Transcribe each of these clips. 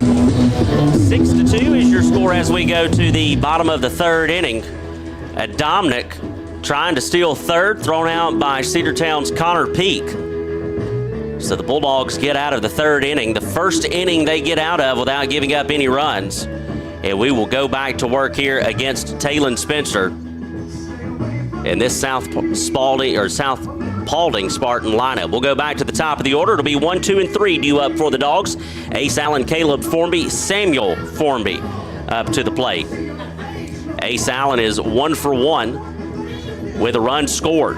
6-2 is your score as we go to the bottom of the third inning. Dominic trying to steal third, thrown out by Cedartown's Connor Peak. So the Bulldogs get out of the third inning, the first inning they get out of without giving up any runs. And we will go back to work here against Talon Spencer in this South Paulding Spartan lineup. We'll go back to the top of the order. It'll be 1, 2, and 3 due up for the Dogs. Ace Allen, Caleb Formby, Samuel Formby up to the plate. Ace Allen is 1 for 1 with a run scored.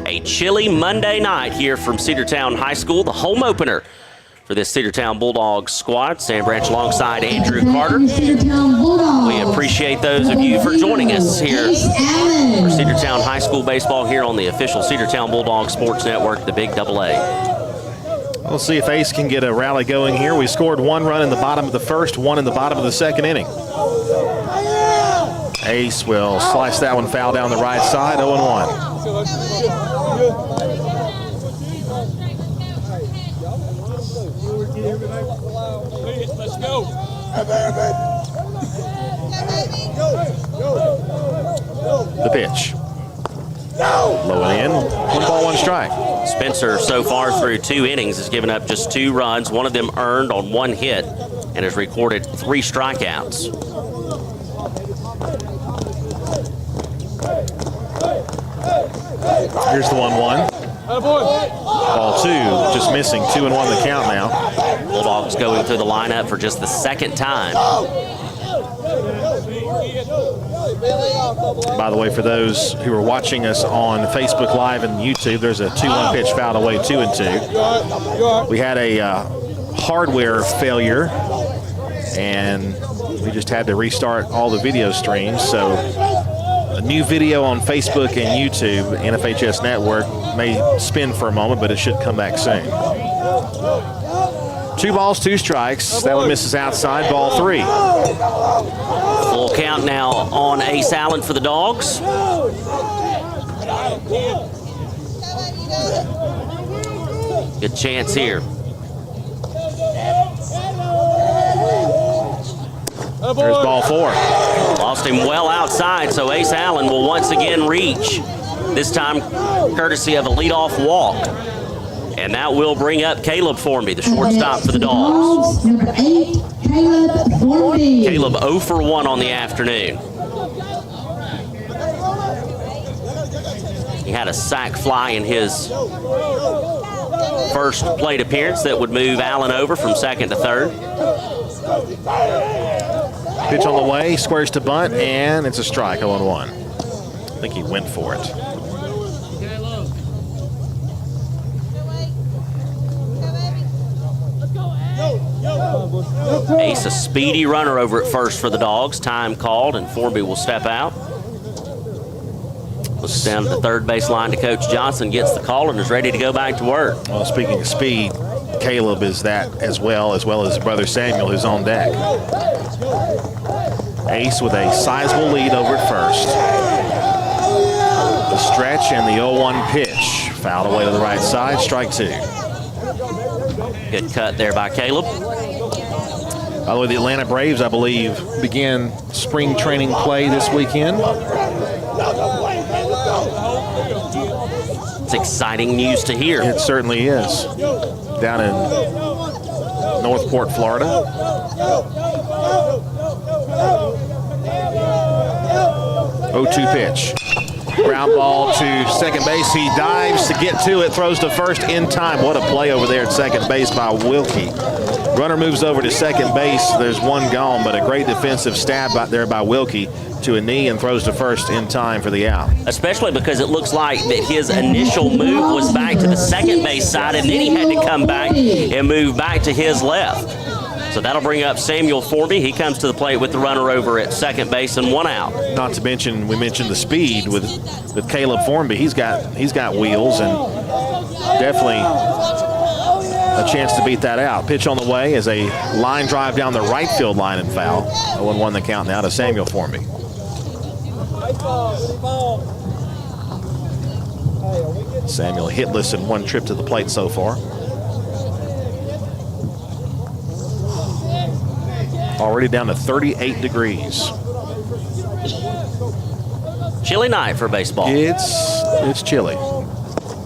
A chilly Monday night here from Cedartown High School, the home opener for this Cedartown Bulldogs squad. Sam Branch alongside Andrew Carter. We appreciate those of you for joining us here for Cedartown High School baseball here on the official Cedartown Bulldogs Sports Network, the Big AA. We'll see if Ace can get a rally going here. We scored 1 run in the bottom of the first, 1 in the bottom of the second inning. Ace will slice that one foul down the right side, 0-1. Let's go. The pitch. Low and in. 1 ball, 1 strike. Spencer so far through 2 innings has given up just 2 runs, one of them earned on 1 hit, and has recorded 3 strikeouts. Here's the 1-1. Ball 2, just missing. 2-1 the count now. Bulldogs going through the lineup for just the second time. By the way, for those who are watching us on Facebook Live and YouTube, there's a 2-1 pitch fouled away, 2-2. We had a hardware failure, and we just had to restart all the video streams. So a new video on Facebook and YouTube, NFHS Network, may spin for a moment, but it should come back soon. 2 balls, 2 strikes. That one misses outside, ball 3. Full count now on Ace Allen for the Dogs. Good chance here. There's ball 4. Lost him well outside, so Ace Allen will once again reach, this time courtesy of a leadoff walk. And that will bring up Caleb Formby, the shortstop for the Dogs. Number 8, Caleb Formby. Caleb 0 for 1 on the afternoon. He had a sac fly in his first plate appearance that would move Allen over from second to third. Pitch on the way, squares to bunt, and it's a strike, 0-1. I think he went for it. Ace, a speedy runner over at first for the Dogs. Time called, and Formby will step out. Looks down at the third base line to Coach Johnson, gets the call, and is ready to go back to work. Well, speaking of speed, Caleb is that as well as his brother Samuel, who's on deck. Ace with a sizable lead over at first. The stretch and the 0-1 pitch. Fouled away to the right side, strike 2. Good cut there by Caleb. By the way, the Atlanta Braves, I believe, began spring training play this weekend. It's exciting news to hear. It certainly is. Down in Northport, Florida. 0-2 pitch. Ground ball to second base. He dives to get to it, throws to first in time. What a play over there at second base by Wilkie. Runner moves over to second base. There's 1 gone, but a great defensive stab out there by Wilkie to a knee and throws to first in time for the out. Especially because it looks like that his initial move was back to the second base side, and then he had to come back and move back to his left. So that'll bring up Samuel Formby. He comes to the plate with the runner over at second base and 1 out. Not to mention, we mentioned the speed with Caleb Formby. He's got wheels and definitely a chance to beat that out. Pitch on the way is a line drive down the right field line and foul. 0-1 the count now to Samuel Formby. Samuel hitless in 1 trip to the plate so far. Already down to 38 degrees. Chilly night for baseball. It's chilly.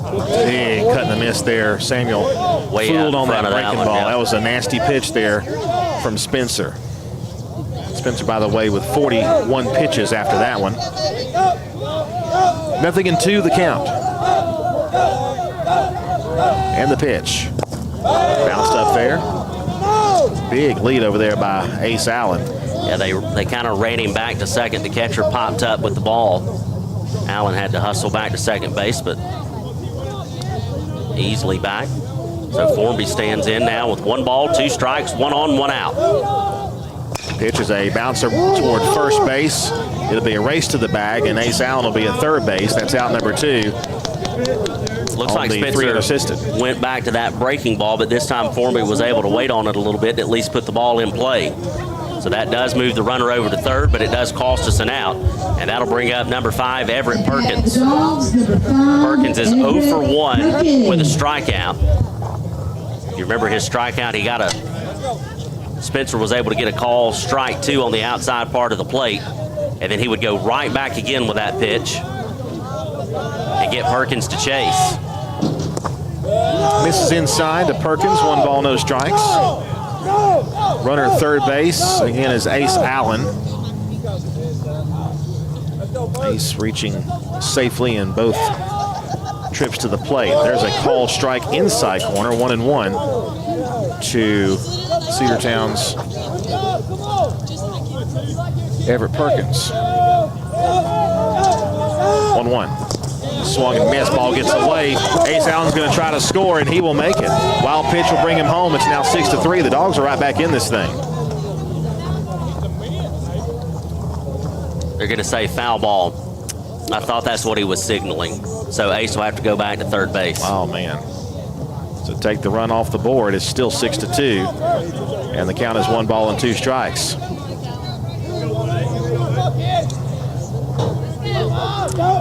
Big cut and a miss there. Samuel Way fooled out on in that front of that breaking one, ball. yeah. That was a nasty pitch there from Spencer. Spencer, by the way, with 41 pitches after that one. 0-2 the count. And the pitch. Bounced up there. Big lead over there by Ace Allen. Yeah, they kind of ran him back to second. The catcher popped up with the ball. Allen had to hustle back to second base, but easily back. So Formby stands in now with 1 ball, 2 strikes, 1 on, 1 out. Pitch is a bouncer toward first base. It'll be a race to the bag, and Ace Allen will be at third base. That's out number 2. Looks like Spencer went back to that breaking ball, but this time Formby was able to wait on it a little bit and at least put the ball in play. So that does move the runner over to third, but it does cost us an out. And that'll bring up number 5, Everett Perkins. Perkins is 0 for 1 with a strikeout. If you remember his strikeout, Spencer was able to get a call, strike 2 on the outside part of the plate. And then he would go right back again with that pitch and get Perkins to chase. Misses inside to Perkins. 1 ball, no strikes. Runner at third base again is Ace Allen. Ace reaching safely in both trips to the plate. There's a called strike inside corner, 1-1 to Cedartown's Everett Perkins. 1-1. Swung and missed. Ball gets away. Ace Allen's going to try to score, and he will make it. Wild pitch will bring him home. It's now 6-3. The Dogs are right back in this thing. They're going to say foul ball. I thought that's what he was signaling. So Ace will have to go back to third base. Oh, man. So take the run off the board. It's still 6-2, and the count is 1 ball and 2 strikes.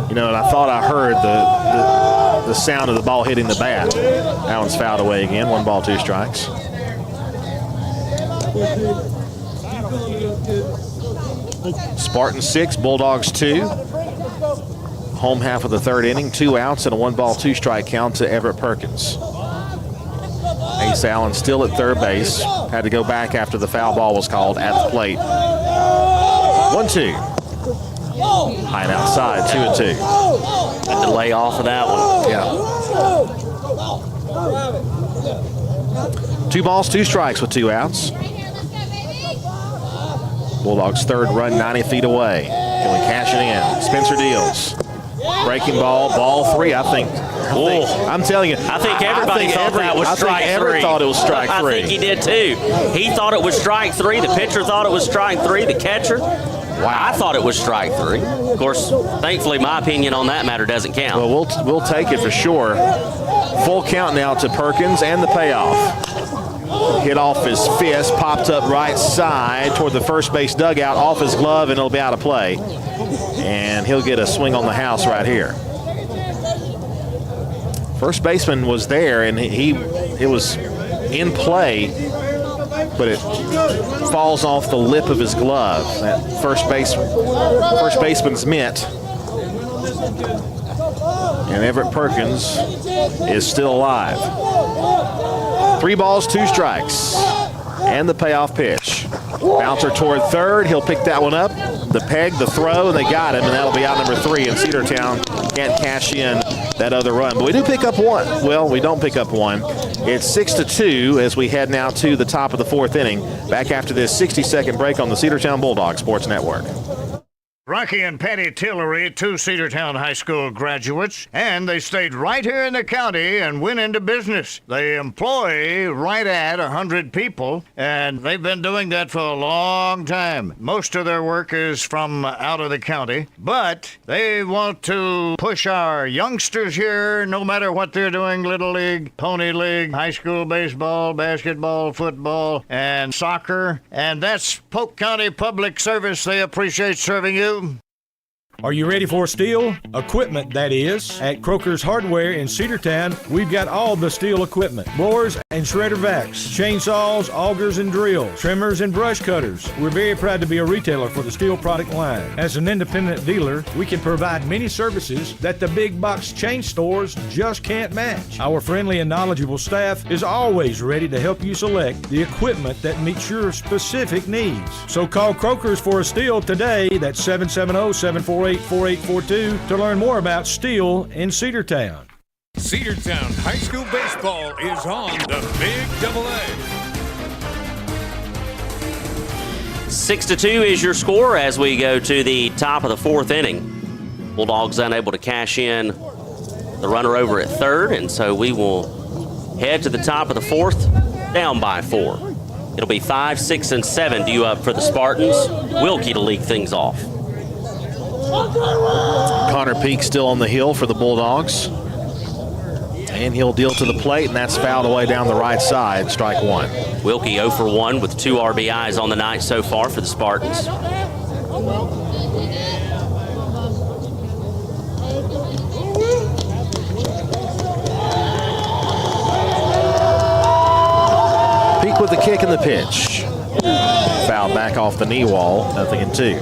You know, and I thought I heard the sound of the ball hitting the bat. That one's fouled away again. 1 ball, 2 strikes. Spartans 6, Bulldogs 2. Home half of the third inning. 2 outs and a 1 ball, 2 strike count to Everett Perkins. Ace Allen still at third base. Had to go back after the foul ball was called at the plate. 1-2. High and outside, 2-2. A delay off of that one. Yeah. 2 balls, 2 strikes with 2 outs. Bulldogs' third run 90 feet away. Can we cash it in? Spencer deals. Breaking ball, ball 3. I'm telling you. I think everybody thought that was strike 3. Everett thought it was strike 3. I think he did too. He thought it was strike 3. The pitcher thought it was strike 3. The catcher. Wow. I thought it was strike 3. Of course, thankfully, my opinion on that matter doesn't count. Well, we'll take it for sure. Full count now to Perkins and the payoff. Hit off his fist, popped up right side toward the first base dugout, off his glove, and it'll be out of play. And he'll get a swing on the house right here. First baseman was there, and it was in play, but it falls off the lip of his glove. That first baseman's mitt. And Everett Perkins is still alive. 3 balls, 2 strikes. And the payoff pitch. Bouncer toward third. He'll pick that one up. The peg, the throw, and they got him, and that'll be out number 3. And Cedartown can't cash in that other run. But we do pick up 1. Well, we don't pick up 1. It's 6-2 as we head now to the top of the 4th inning. Back after this 60-second break on the Cedartown Bulldogs Sports Network. Rocky and Patty Tillery, 2 Cedartown High School graduates, and they stayed right here in the county and went into business. They employ right at 100 people, and they've been doing that for a long time. Most of their work is from out of the county, but they want to push our youngsters here, no matter what they're doing, Little League, Pony League, high school baseball, basketball, football, and soccer, and that's Polk County Public Service. They appreciate serving you. Are you ready for steel? Equipment, that is. At Croker's Hardware in Cedartown, we've got all the steel equipment. Blowers and shredder vacs, chainsaws, augers and drills, trimmers and brush cutters. We're very proud to be a retailer for the steel product line. As an independent dealer, we can provide many services that the big box chain stores just can't match. Our friendly and knowledgeable staff is always ready to help you select the equipment that meets your specific needs. So call Croker's for a steel today. That's 770-748-4842 to learn more about steel in Cedartown. Cedartown High School baseball is on the Big AA. 6-2 is your score as we go to the top of the fourth inning. Bulldogs unable to cash in the runner over at third, and so we will head to the top of the fourth, down by 4. It'll be 5, 6, and 7 due up for the Spartans. Wilkie to lead things off. Connor Peak still on the hill for the Bulldogs. And he'll deal to the plate, and that's fouled away down the right side, strike 1. Wilkie 0 for 1 with 2 RBIs on the night so far for the Spartans. Peak with the kick and the pitch. Fouled back off the knee wall, 0-2.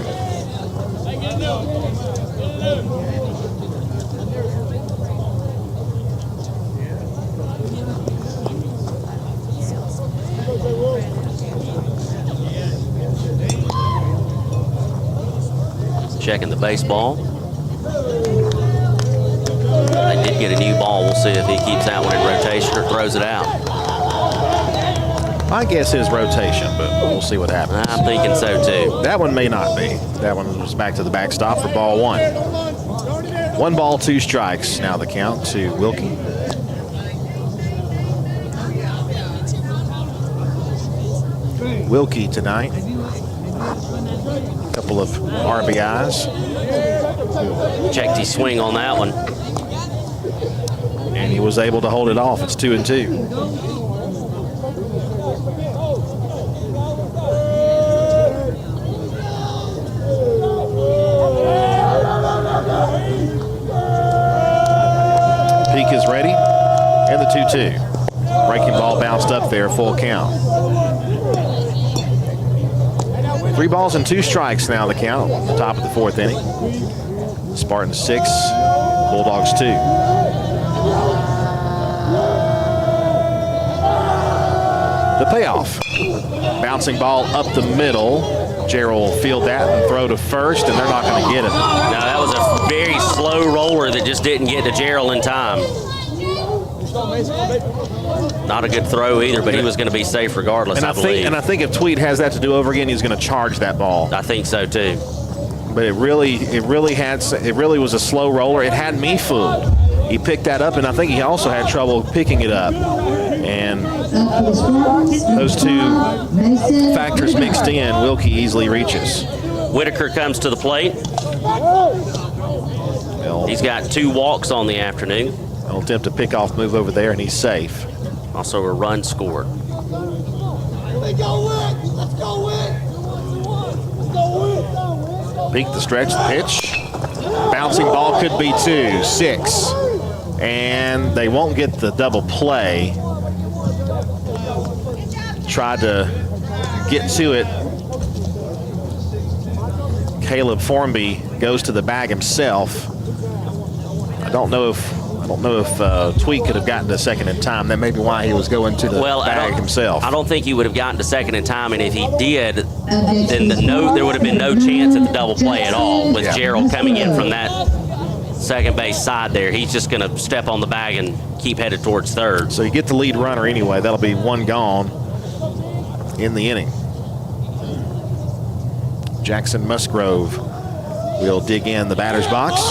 Checking the baseball. They did get a new ball. We'll see if he keeps that one in rotation or throws it out. My guess is rotation, but we'll see what happens. I'm thinking so too. That one may not be. That one was back to the backstop for ball 1. 1 ball, 2 strikes. Now the count to Wilkie. Wilkie tonight. Couple of RBIs. Checked his swing on that one. And he was able to hold it off. It's 2-2. Peak is ready. And the 2-2. Breaking ball bounced up there, full count. 3 balls and 2 strikes now the count. Top of the fourth inning. Spartans 6, Bulldogs 2. The payoff. Bouncing ball up the middle. Gerald will field that and throw to first, and they're not going to get it. No, that was a very slow roller that just didn't get to Gerald in time. Not a good throw either, but he was going to be safe regardless, I believe. And I think if Tweed has that to do over again, he's going to charge that ball. I think so too. But it really was a slow roller. It had me fooled. He picked that up, and I think he also had trouble picking it up. And those two factors mixed in, Wilkie easily reaches. Whitaker comes to the plate. He's got 2 walks on the afternoon. He'll attempt to pick off move over there, and he's safe. Also a run scored. Peak the stretch, the pitch. Bouncing ball could be 2, 6. And they won't get the double play. Tried to get to it. Caleb Formby goes to the bag himself. I don't know if Tweet could have gotten to second in time. That may be why he was going to the bag himself. I don't think he would have gotten to second in time, and if he did, then there would have been no chance at the double play at all with Gerald coming in from that second base side there. He's just going to step on the bag and keep headed towards third. So you get the lead runner anyway. That'll be 1 gone in the inning. Jackson Musgrove will dig in the batter's box.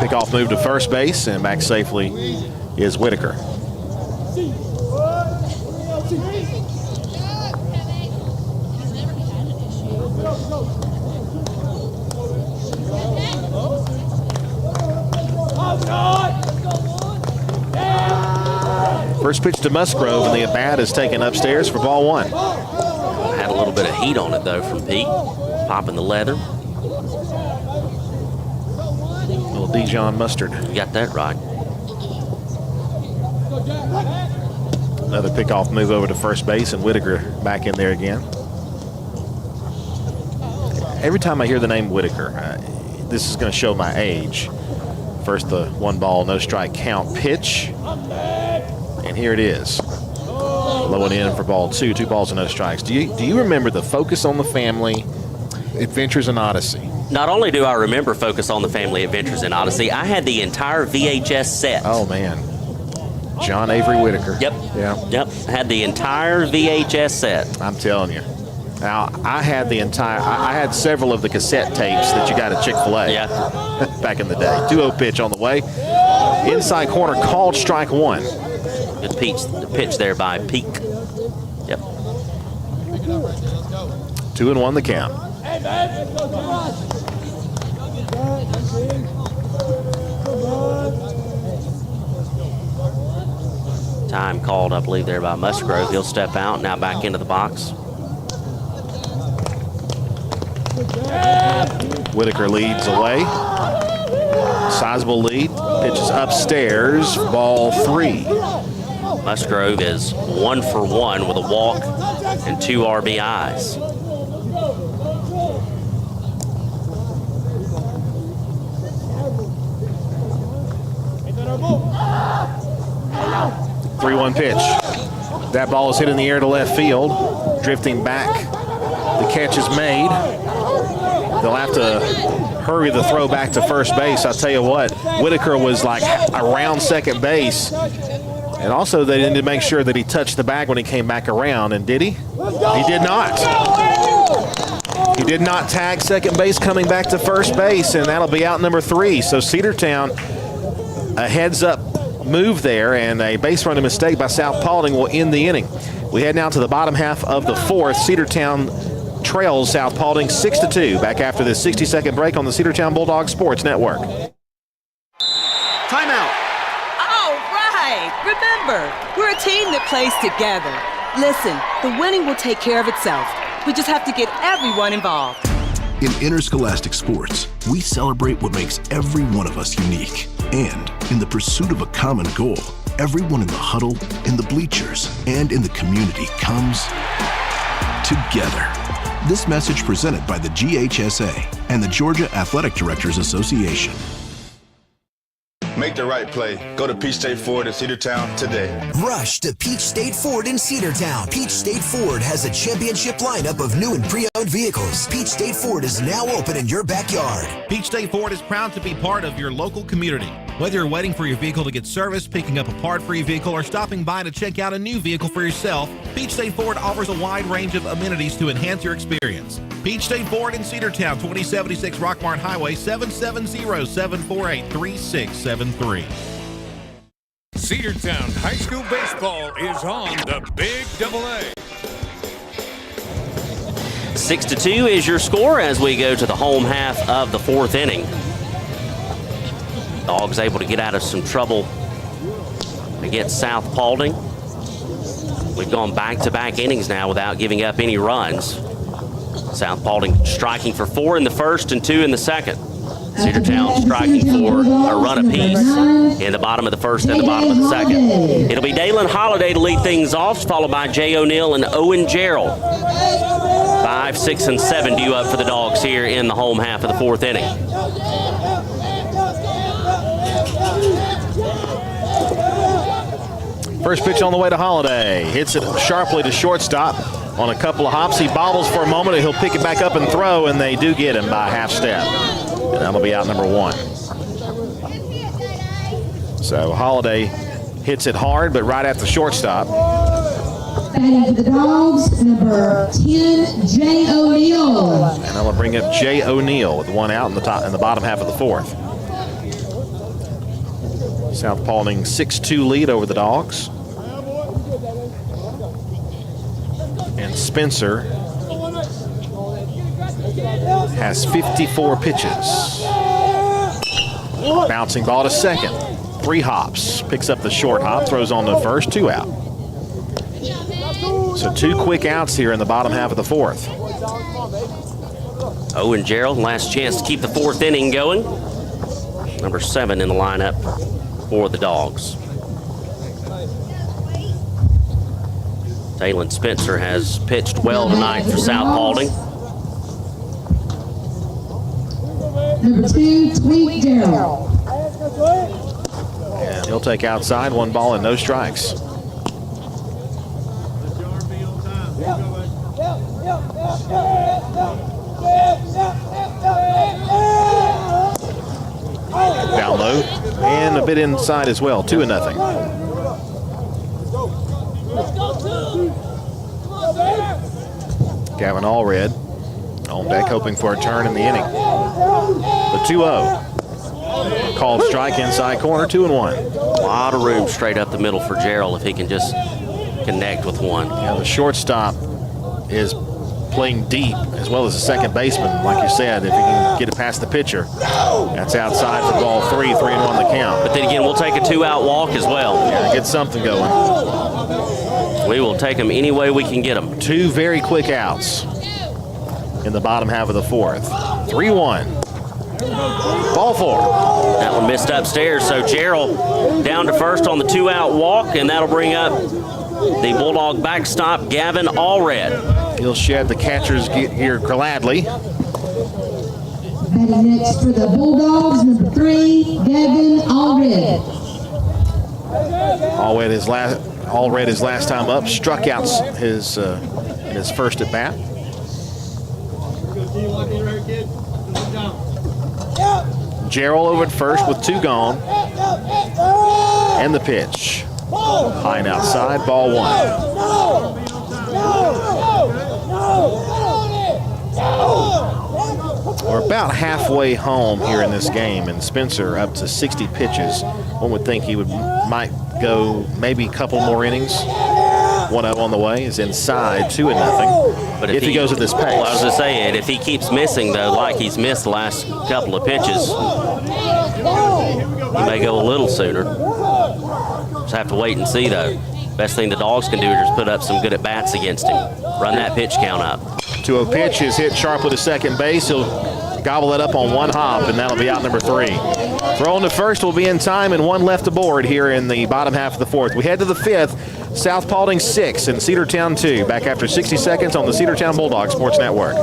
Pickoff move to first base, and back safely is Whitaker. First pitch to Musgrove, and the at-bat is taken upstairs for ball 1. Had a little bit of heat on it, though, from Pete. Popping the leather. Little Dijon mustard. You got that right. Another pickoff move over to first base, and Whitaker back in there again. Every time I hear the name Whitaker, this is going to show my age. First, the 1 ball, no strike count pitch. And here it is. Low and in for ball 2, 2 balls and no strikes. Do you remember the Focus on the Family Adventures in Odyssey? Not only do I remember Focus on the Family Adventures in Odyssey, I had the entire VHS set. Oh, man. John Avery Whitaker. Yep. Yeah. Yep. Had the entire VHS set. I'm telling you. Now, I had several of the cassette tapes that you got at Chick-fil-A. Yeah. Back in the day. 2-0 pitch on the way. Inside corner, called strike 1. Good pitch there by Peak. Yep. 2-1 the count. Time called, I believe, there by Musgrove. He'll step out, now back into the box. Whitaker leads away. Sizable lead. Pitches upstairs. Ball 3. Musgrove is 1 for 1 with a walk and 2 RBIs. Three 3-1 pitch. That ball is hit in the air to left field. Drifting back. The catch is made. They'll have to hurry the throw back to first base. I'll tell you what, Whitaker was like around second base. And also they needed to make sure that he touched the bag when he came back around. And did he? He did not. He did not tag second base coming back to first base, and that'll be out number 3. So Cedartown, a heads-up move there, and a base running mistake by South Paulding will end the inning. We head now to the bottom half of the 4th. Cedartown trails South Paulding 6-2. Back after this 60-second break on the Cedartown Bulldogs Sports Network. Timeout. All right. Remember, we're a team that plays together. Listen, the winning will take care of itself. We just have to get everyone involved. In interscholastic sports, we celebrate what makes every one of us unique. And in the pursuit of a common goal, everyone in the huddle, in the bleachers, and in the community comes together. This message presented by the GHSA and the Georgia Athletic Directors Association. Make the right play. Go to Peach State Ford in Cedartown today. Rush to Peach State Ford in Cedartown. Peach State Ford has a championship lineup of new and pre-owned vehicles. Peach State Ford is now open in your backyard. Peach State Ford is proud to be part of your local community. Whether you're waiting for your vehicle to get serviced, picking up a part for your vehicle, or stopping by to check out a new vehicle for yourself, Peach State Ford offers a wide range of amenities to enhance your experience. Peach State Ford in Cedartown, 2076 Rockmart Highway, 770-748-3673. Cedartown High School Baseball is on the Big AA. 6-2 is your score as we go to the home half of the 4th inning. Dogs able to get out of some trouble against South Paulding. We've gone back-to-back innings now without giving up any runs. South Paulding striking for 4 in the first and 2 in the second. Cedartown striking for a run apiece in the bottom of the first and the bottom of the second. It'll be Dalen Holiday to lead things off, followed by Jay O'Neill and Owen Gerald. 5, 6, and 7 due up for the Dogs here in the home half of the 4th inning. First pitch on the way to Holiday. Hits it sharply to shortstop on a couple of hops. He bobbles for a moment, and he'll pick it back up and throw, and they do get him by a half step. And that'll be out number 1. So Holiday hits it hard, but right at the shortstop. Batting for the Dogs, number 10, Jay O'Neill. And I'm going to bring up Jay O'Neill with 1 out in the bottom half of the 4th. South Paulding 6-2 lead over the Dogs. And Spencer has 54 pitches. Bouncing ball to second. 3 hops. Picks up the short hop, throws on to first, 2 out. So 2 quick outs here in the bottom half of the 4th. Owen Gerald, last chance to keep the fourth inning going. Number 7 in the lineup for the Dogs. Talon Spencer has pitched well tonight for South Paulding. Number 2, Tweet Gerald. And he'll take outside, 1 ball and no strikes. Down low and a bit inside as well, 2-0. Gavin Allred on deck, hoping for a turn in the inning. The 2-0. Called strike inside corner, 2-1. A lot of room straight up the middle for Gerald if he can just connect with one. Yeah, the shortstop is playing deep as well as the second baseman. Like you said, if he can get it past the pitcher, that's outside for ball 3, 3-1 the count. But then again, we'll take a 2-out walk as well. Yeah, get something going. We will take them any way we can get them. 2 very quick outs in the bottom half of the 4th. 3-1. Ball 4. That one missed upstairs, so Gerald down to first on the 2-out walk, and that'll bring up the Bulldog backstop, Gavin Allred. He'll shed the catcher's gear gladly. Batting next for the Bulldogs, number 3, Gavin Allred. Allred his last time up, struck out in his first at bat. Gerald over at first with 2 gone. And the pitch. High and outside, ball 1. We're about halfway home here in this game, and Spencer up to 60 pitches. One would think he might go maybe a couple more innings. 1-0 on the way is inside, 2-0. But if he goes at this pace. Well, I was just saying, if he keeps missing, though, like he's missed the last couple of pitches, he may go a little sooner. Just have to wait and see, though. Best thing the Dogs can do is just put up some good at-bats against him. Run that pitch count up. 2-0 pitch is hit sharply to second base. He'll gobble it up on 1 hop, and that'll be out number 3. Throwing to first will be in time, and 1 left aboard here in the bottom half of the 4th. We head to the 5th. South Paulding 6 and Cedartown 2. Back after 60 seconds on the Cedartown Bulldogs Sports Network.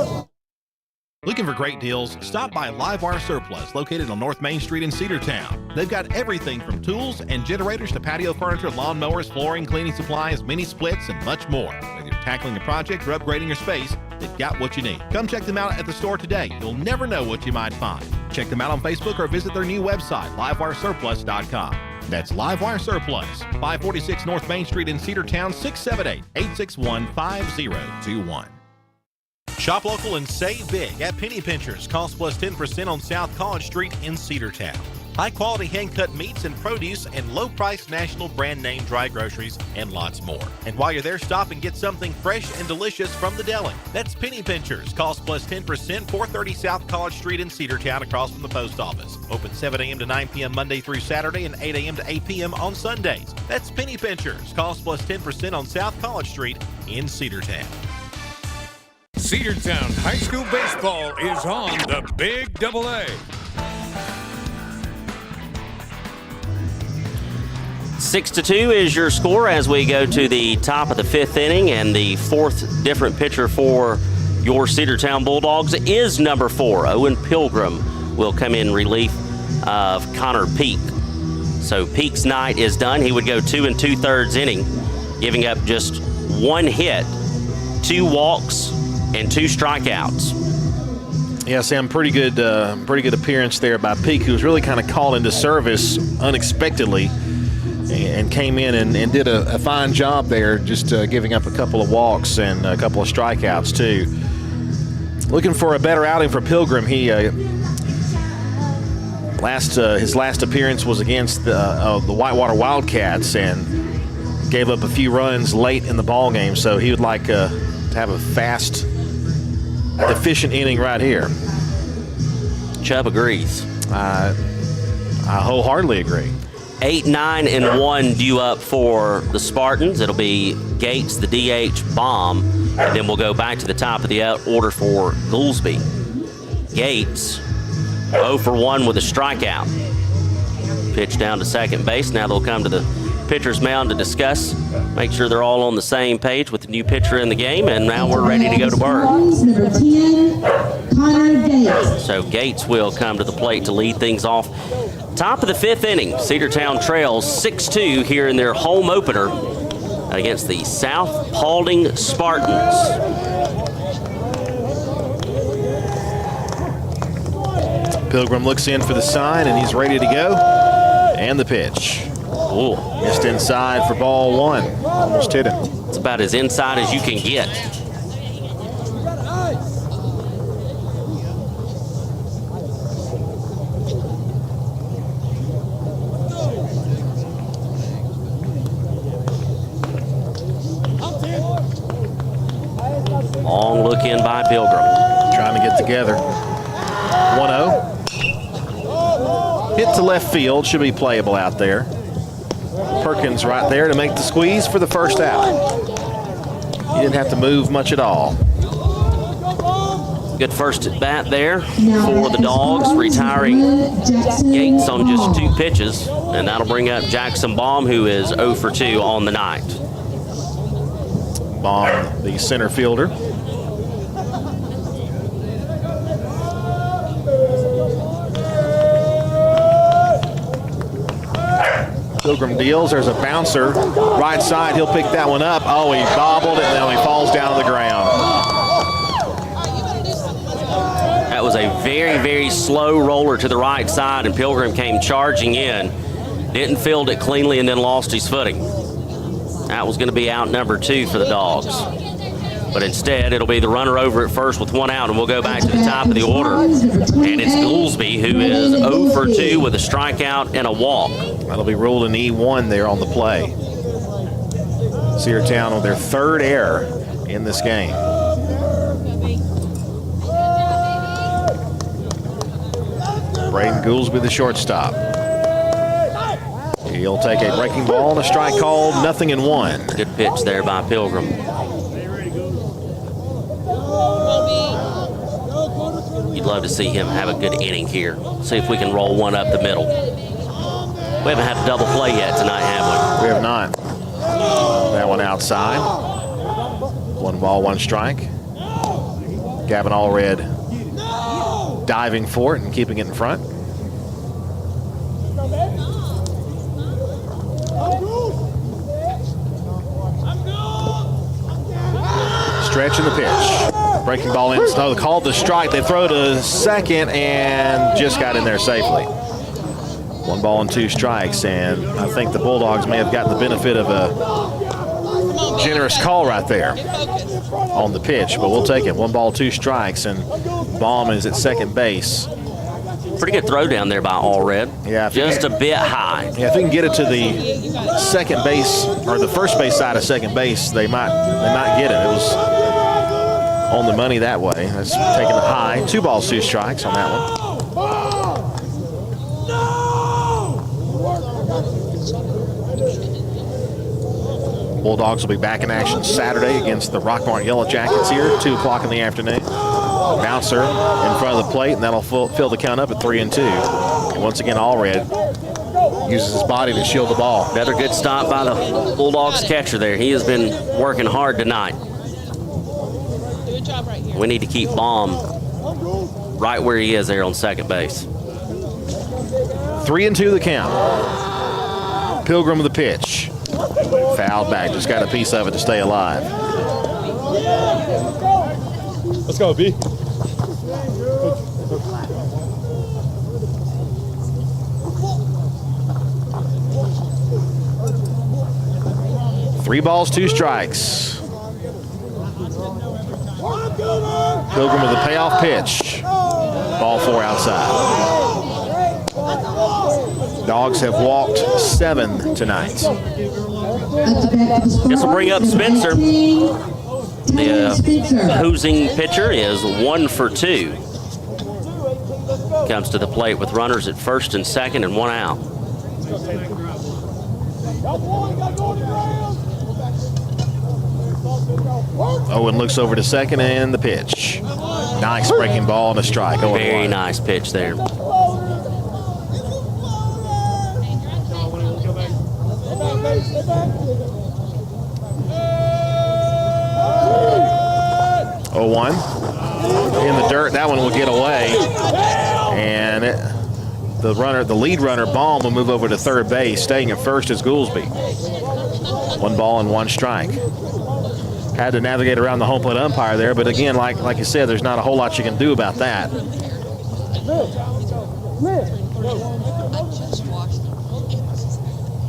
Looking for great deals? Stop by Livewire Surplus, located on North Main Street in Cedartown. They've got everything from tools and generators to patio furniture, lawn mowers, flooring, cleaning supplies, mini splits, and much more. Whether you're tackling a project or upgrading your space, they've got what you need. Come check them out at the store today. You'll never know what you might find. Check them out on Facebook or visit their new website, livewiresurplus.com. That's Livewire Surplus, 546 North Main Street in Cedartown, 678-861-5021. Shop local and save big at Penny Pinchers. Cost plus 10% on South College Street in Cedartown. High-quality hand-cut meats and produce and low-priced national brand name dry groceries and lots more. And while you're there, stop and get something fresh and delicious from the deli. That's Penny Pinchers. Cost plus 10%, 430 South College Street in Cedartown across from the post office. Open 7 a.m. to 9 p.m. Monday through Saturday and 8 a.m. to 8 p.m. on Sundays. That's Penny Pinchers. Cost plus 10% on South College Street in Cedartown. Cedartown High School Baseball is on the Big AA. 6-2 is your score as we go to the top of the 5th inning, and the 4th different pitcher for your Cedartown Bulldogs is number 4. Owen Pilgrim will come in relief of Connor Peak. So Peak's night is done. He would go 2 2/3 inning, giving up just 1 hit, 2 walks, and 2 strikeouts. Yeah, Sam, pretty good appearance there by Peak, who was really kind of called into service unexpectedly and came in and did a fine job there, just giving up a couple of walks and a couple of strikeouts too. Looking for a better outing for Pilgrim. He his last appearance was against the Whitewater Wildcats and gave up a few runs late in the ball game, so he would like to have a fast, efficient inning right here. Chubb agrees. I wholeheartly agree. 8-9-1 due up for the Spartans. It'll be Gates, the DH, Baum, and then we'll go back to the top of the order for Goolsby. Gates, 0 for 1 with a strikeout. Pitch down to second base. Now they'll come to the pitcher's mound to discuss, make sure they're all on the same page with the new pitcher in the game, and now we're ready to go to work. Number 10, Connor Gates. So Gates will come to the plate to lead things off. Top of the 5th inning, Cedartown trails 6-2 here in their home opener against the South Paulding Spartans. Pilgrim looks in for the sign, and he's ready to go. And the pitch. Ooh. Missed inside for ball 1. Almost hit him. It's about as inside as you can get. Long look in by Pilgrim. Trying to get together. 1-0. Hit to left field. Should be playable out there. Perkins right there to make the squeeze for the first out. He didn't have to move much at all. Good first at bat there for the Dogs, retiring Gates on just 2 pitches, and that'll bring up Jackson Baum, who is 0 for 2 on the night. Baum, the center fielder. Pilgrim deals. There's a bouncer. Right side. He'll pick that one up. Oh, he bobbled it, and now he falls down to the ground. That was a very, very slow roller to the right side, and Pilgrim came charging in. Didn't field it cleanly and then lost his footing. That was going to be out number 2 for the Dogs. But instead, it'll be the runner over at first with 1 out, and we'll go back to the top of the order. And it's Goolsby, who is 0 for 2 with a strikeout and a walk. That'll be ruled an E1 there on the play. Cedartown with their 3rd error in this game. Braden Goolsby, the shortstop. He'll take a breaking ball and a strike called, 0-1. Good pitch there by Pilgrim. You'd love to see him have a good inning here. See if we can roll one up the middle. We haven't had a double play yet tonight, have we? We have not. That one outside. 1 ball, 1 strike. Gavin Allred diving for it and keeping it in front. Stretching the pitch. Breaking ball in. So they called the strike. They throw to second and just got in there safely. 1 ball and 2 strikes, and I think the Bulldogs may have gotten the benefit of a generous call right there on the pitch, but we'll take it. 1 ball, 2 strikes, and Baum is at second base. Pretty good throw down there by Allred. Yeah, just a bit high. Yeah, if we can get it to the second base or the first base side of second base, they might get it. It was on the money that way. That's taking it high. 2 balls, 2 strikes on that one. Bulldogs will be back in action Saturday against the Rockmart Yellow Jackets here, 2 o'clock in the afternoon. Bouncer in front of the plate, and that'll fill the count up at 3-2. And once again, Allred uses his body to shield the ball. Another good stop by the Bulldogs catcher there. He has been working hard tonight. We need to keep Baum right where he is there on second base. 3-2 the count. Pilgrim with the pitch. Fouled back, just got a piece of it to stay alive. Let's go, B. Three balls, 2 strikes. Pilgrim with a payoff pitch. Ball 4 outside. Dogs have walked 7 tonight. This will bring up Spencer. The opposing pitcher is 1 for 2. Comes to the plate with runners at first and second and 1 out. Owen looks over to second and the pitch. Nice breaking ball and a strike. Very nice pitch there. 0-1. In the dirt, that one will get away. And the lead runner, Baum, will move over to third base. Staying at first is Goolsby. 1 ball and 1 strike. Had to navigate around the home plate umpire there, but again, like you said, there's not a whole lot you can do about that.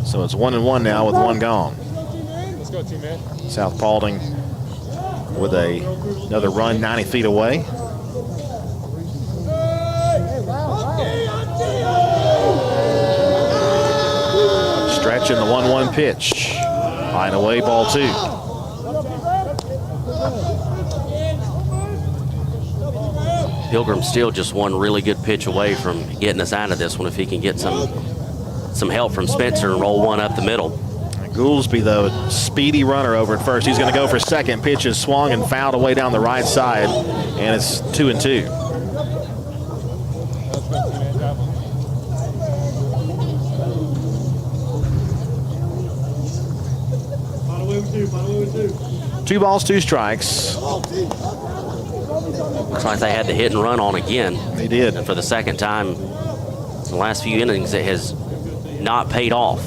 So it's 1-1 now with 1 gone. Let's go, team, man. South Paulding with another run 90 feet away. Stretch in the 1-1 pitch. High and away, ball 2. Pilgrim still just one really good pitch away from getting us out of this one if he can get some help from Spencer and roll one up the middle. Goolsby, though, a speedy runner over at first. He's going to go for second. Pitch is swung and fouled away down the right side, and it's 2-2. Two balls, 2 strikes. Looks like they had the hit and run on again. They did. And for the second time in the last few innings, it has not paid off.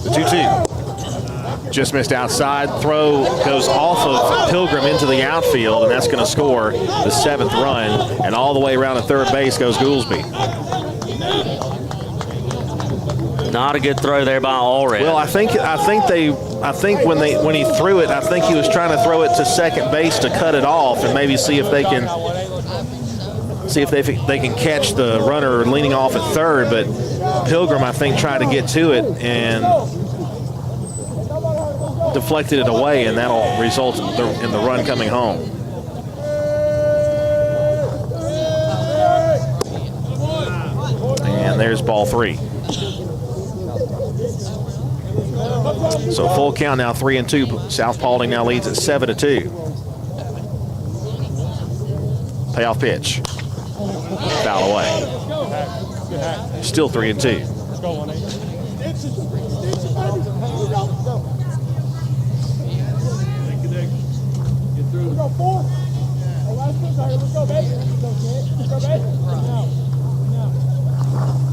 The 2-2. Just missed outside. Throw goes off of Pilgrim into the outfield, and that's going to score the 7th run. And all the way around to third base goes Goolsby. Not a good throw there by Allred. Well, I think when he threw it, I think he was trying to throw it to second base to cut it off and maybe see if they can catch the runner leaning off at third. But Pilgrim, I think, tried to get to it and deflected it away, and that'll result in the run coming home. And there's ball 3. So full count now, 3-2. South Paulding now leads at 7-2. Payoff pitch. Foul away. Still 3-2.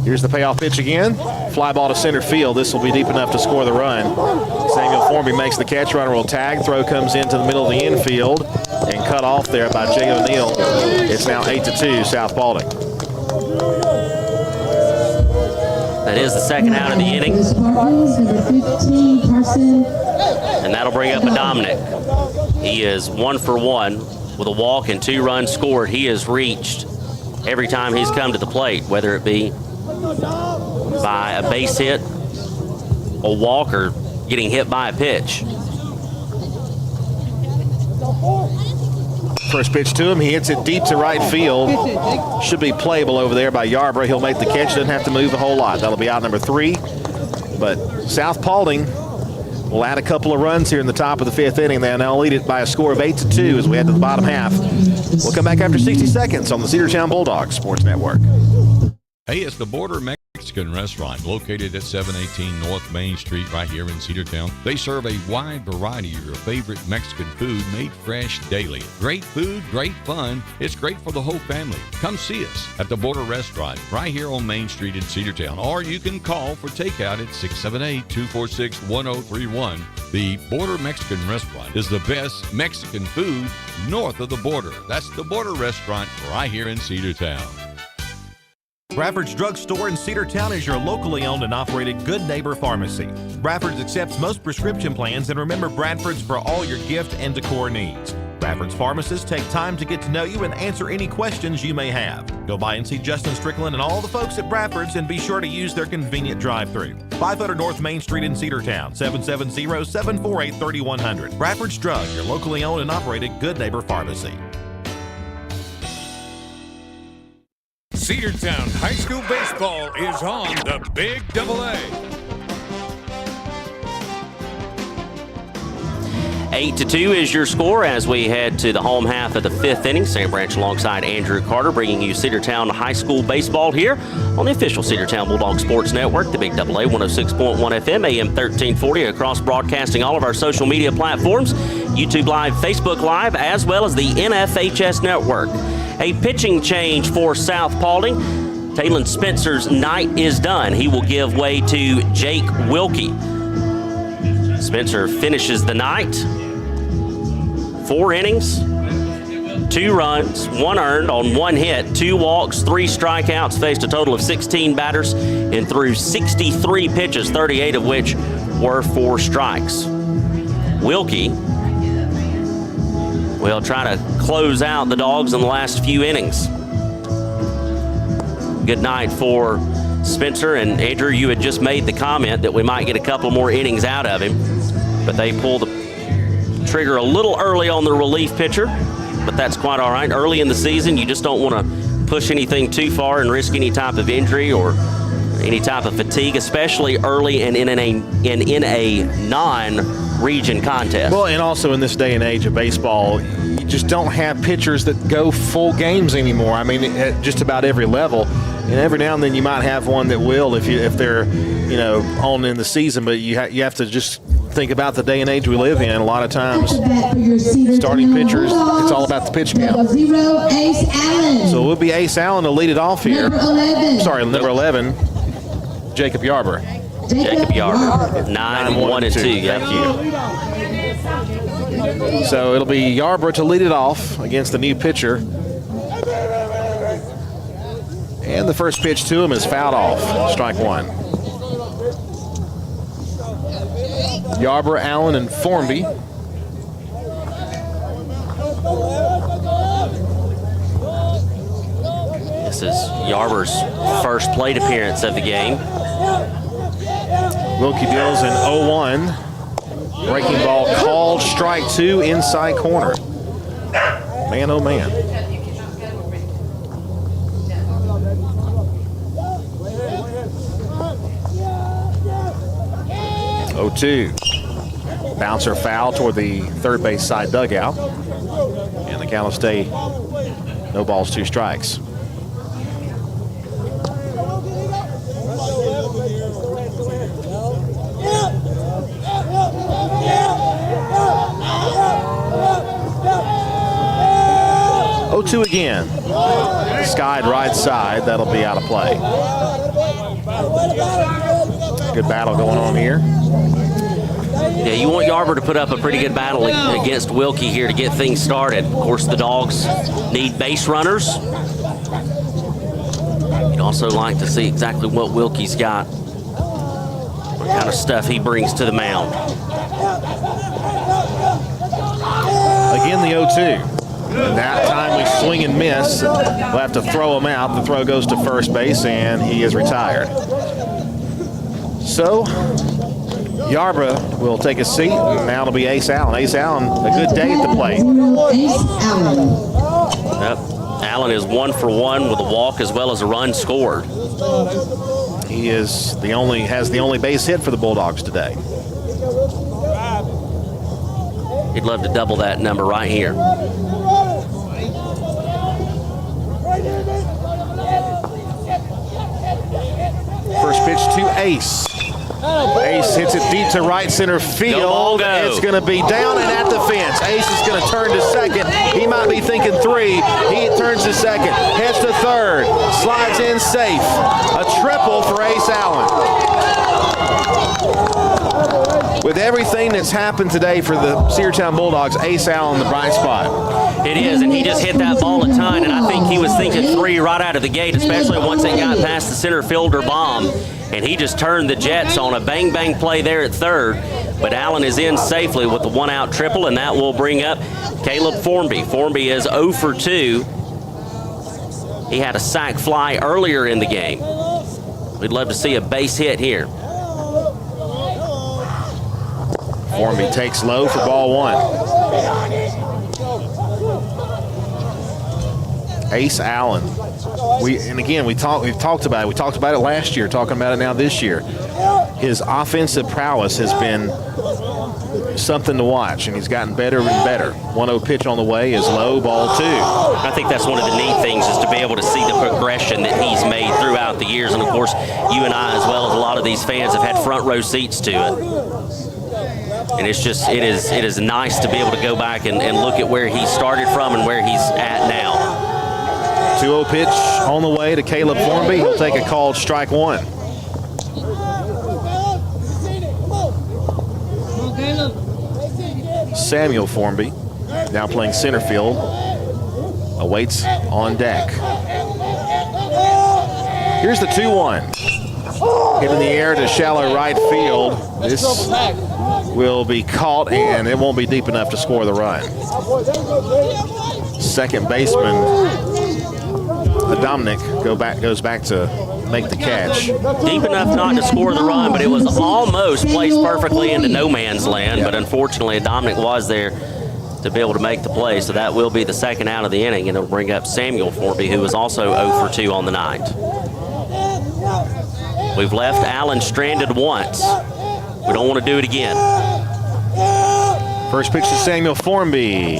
Here's the payoff pitch again. Fly ball to center field. This will be deep enough to score the run. Samuel Formby makes the catch. Runner will tag. Throw comes into the middle of the infield and cut off there by Jay O'Neill. It's now 8-2 South Paulding. That is the second out of the inning. And that'll bring up a Dominic. He is 1 for 1 with a walk and 2 runs scored. He has reached every time he's come to the plate, whether it be by a base hit, a walk, or getting hit by a pitch. First pitch to him, he hits it deep to right field. Should be playable over there by Yarbrough. He'll make the catch, doesn't have to move a whole lot. That'll be out number 3. But South Paulding will add a couple of runs here in the top of the 5th inning. They'll now lead it by a score of 8-2 as we head to the bottom half. We'll come back after 60 seconds on the Cedartown Bulldogs Sports Network. Hey, it's the Border Mexican Restaurant located at 718 North Main Street right here in Cedartown. They serve a wide variety of your favorite Mexican food made fresh daily. Great food, great fun. It's great for the whole family. Come see us at the Border Restaurant right here on Main Street in Cedartown, or you can call for takeout at 678-246-1031. The Border Mexican Restaurant is the best Mexican food north of the border. That's the Border Restaurant right here in Cedartown. Bradford's Drug Store in Cedartown is your locally owned and operated Good Neighbor Pharmacy. Bradford's accepts most prescription plans, and remember, Bradford's for all your gift and decor needs. Bradford's pharmacists take time to get to know you and answer any questions you may have. Go by and see Justin Strickland and all the folks at Bradford's, and be sure to use their convenient drive-thru. 500 North Main Street in Cedartown, 770-748-3100. Bradford's Drug, your locally owned and operated Good Neighbor Pharmacy. Cedartown High School Baseball is on the Big AA. 8-2 is your score as we head to the home half of the fifth inning. Sam Branch alongside Andrew Carter, bringing you Cedartown High School baseball here on the official Cedartown Bulldogs Sports Network, the Big AA 106.1 FM, AM 1340, across broadcasting all of our social media platforms, YouTube Live, Facebook Live, as well as the NFHS Network. A pitching change for South Paulding. Talon Spencer's night is done. He will give way to Jake Wilkie. Spencer finishes the night. 4 innings, 2 runs, 1 earned on 1 hit, 2 walks, 3 strikeouts, faced a total of 16 batters, and threw 63 pitches, 38 of which were for strikes. Wilkie will try to close out the Dogs in the last few innings. Good night for Spencer, and Andrew, you had just made the comment that we might get a couple more innings out of him, but they pull the trigger a little early on the relief pitcher, but that's quite all right. Early in the season, you just don't want to push anything too far and risk any type of injury or any type of fatigue, especially early and in a non-region contest. Well, and also in this day and age of baseball, you just don't have pitchers that go full games anymore. I mean, at just about every level. And every now and then you might have one that will if they're, on in the season, but you have to just think about the day and age we live in. A lot of times, starting pitchers, it's all about the pitch count. 0, Ace Allen. So it will be Ace Allen to lead it off here. Number 11. Sorry, number 11, Jacob Yarber. Jacob Yarber, 9-1-2. Thank you. So it'll be Yarber to lead it off against the new pitcher. And the first pitch to him is fouled off, strike 1. Yarber, Allen, and Formby. This is Yarber's first plate appearance of the game. Wilkie deals in 0-1. Breaking ball called, strike 2, inside corner. Man, oh man. 0-2. Bouncer foul toward the third base side dugout. And the count will stay no balls, 2 strikes. Oh, 2 again. Skied right side. That'll be out of play. Good battle going on here. Yeah, you want Yarber to put up a pretty good battle against Wilkie here to get things started. Of course, the Dogs need base runners. You'd also like to see exactly what Wilkie's got, what kind of stuff he brings to the mound. Again, the 0-2. And that time we swing and miss. We'll have to throw him out. The throw goes to first base, and he is retired. So, Yarber will take a seat, and now it'll be Ace Allen. Ace Allen, a good day at the plate. Ace Allen. Yep. Allen is 1 for 1 with a walk as well as a run scored. He has the only base hit for the Bulldogs today. He'd love to double that number right here. First pitch to Ace. Ace hits it deep to right center field. Go. It's going to be down and at the fence. Ace is going to turn to second. He might be thinking 3. He turns to second, heads to third, slides in safe. A triple for Ace Allen. With everything that's happened today for the Cedartown Bulldogs, Ace Allen the bright spot. It is, and he just hit that ball a ton, and I think he was thinking 3 right out of the gate, especially once it got past the center fielder bomb, and he just turned the Jets on a bang-bang play there at third. But Allen is in safely with the 1-out triple, and that will bring up Caleb Formby. Formby is 0 for 2. He had a sac fly earlier in the game. We'd love to see a base hit here. Formby takes low for ball 1. Ace Allen. We've talked about it. We talked about it last year, talking about it now this year. His offensive prowess has been something to watch, and he's gotten better and better. 1-0 pitch on the way is low, ball 2. I think that's one of the neat things is to be able to see the progression that he's made throughout the years. And, of course, you and I, as well as a lot of these fans, have had front row seats to it. And it's just, it is nice to be able to go back and look at where he started from and where he's at now. 2-0 pitch on the way to Caleb Formby. He'll take a called strike 1. Samuel Formby, now playing center field, awaits on deck. Here's the 2-1. Hit in the air to shallow right field. This will be caught, and it won't be deep enough to score the run. Second baseman Dominic goes back to make the catch. Deep enough not to score the run, but it was almost placed perfectly into no man's land. But unfortunately, Dominic was there to be able to make the play. So that will be the second out of the inning, and it'll bring up Samuel Formby, who was also 0 for 2 on the night. We've left Allen stranded once. We don't want to do it again. First pitch to Samuel Formby.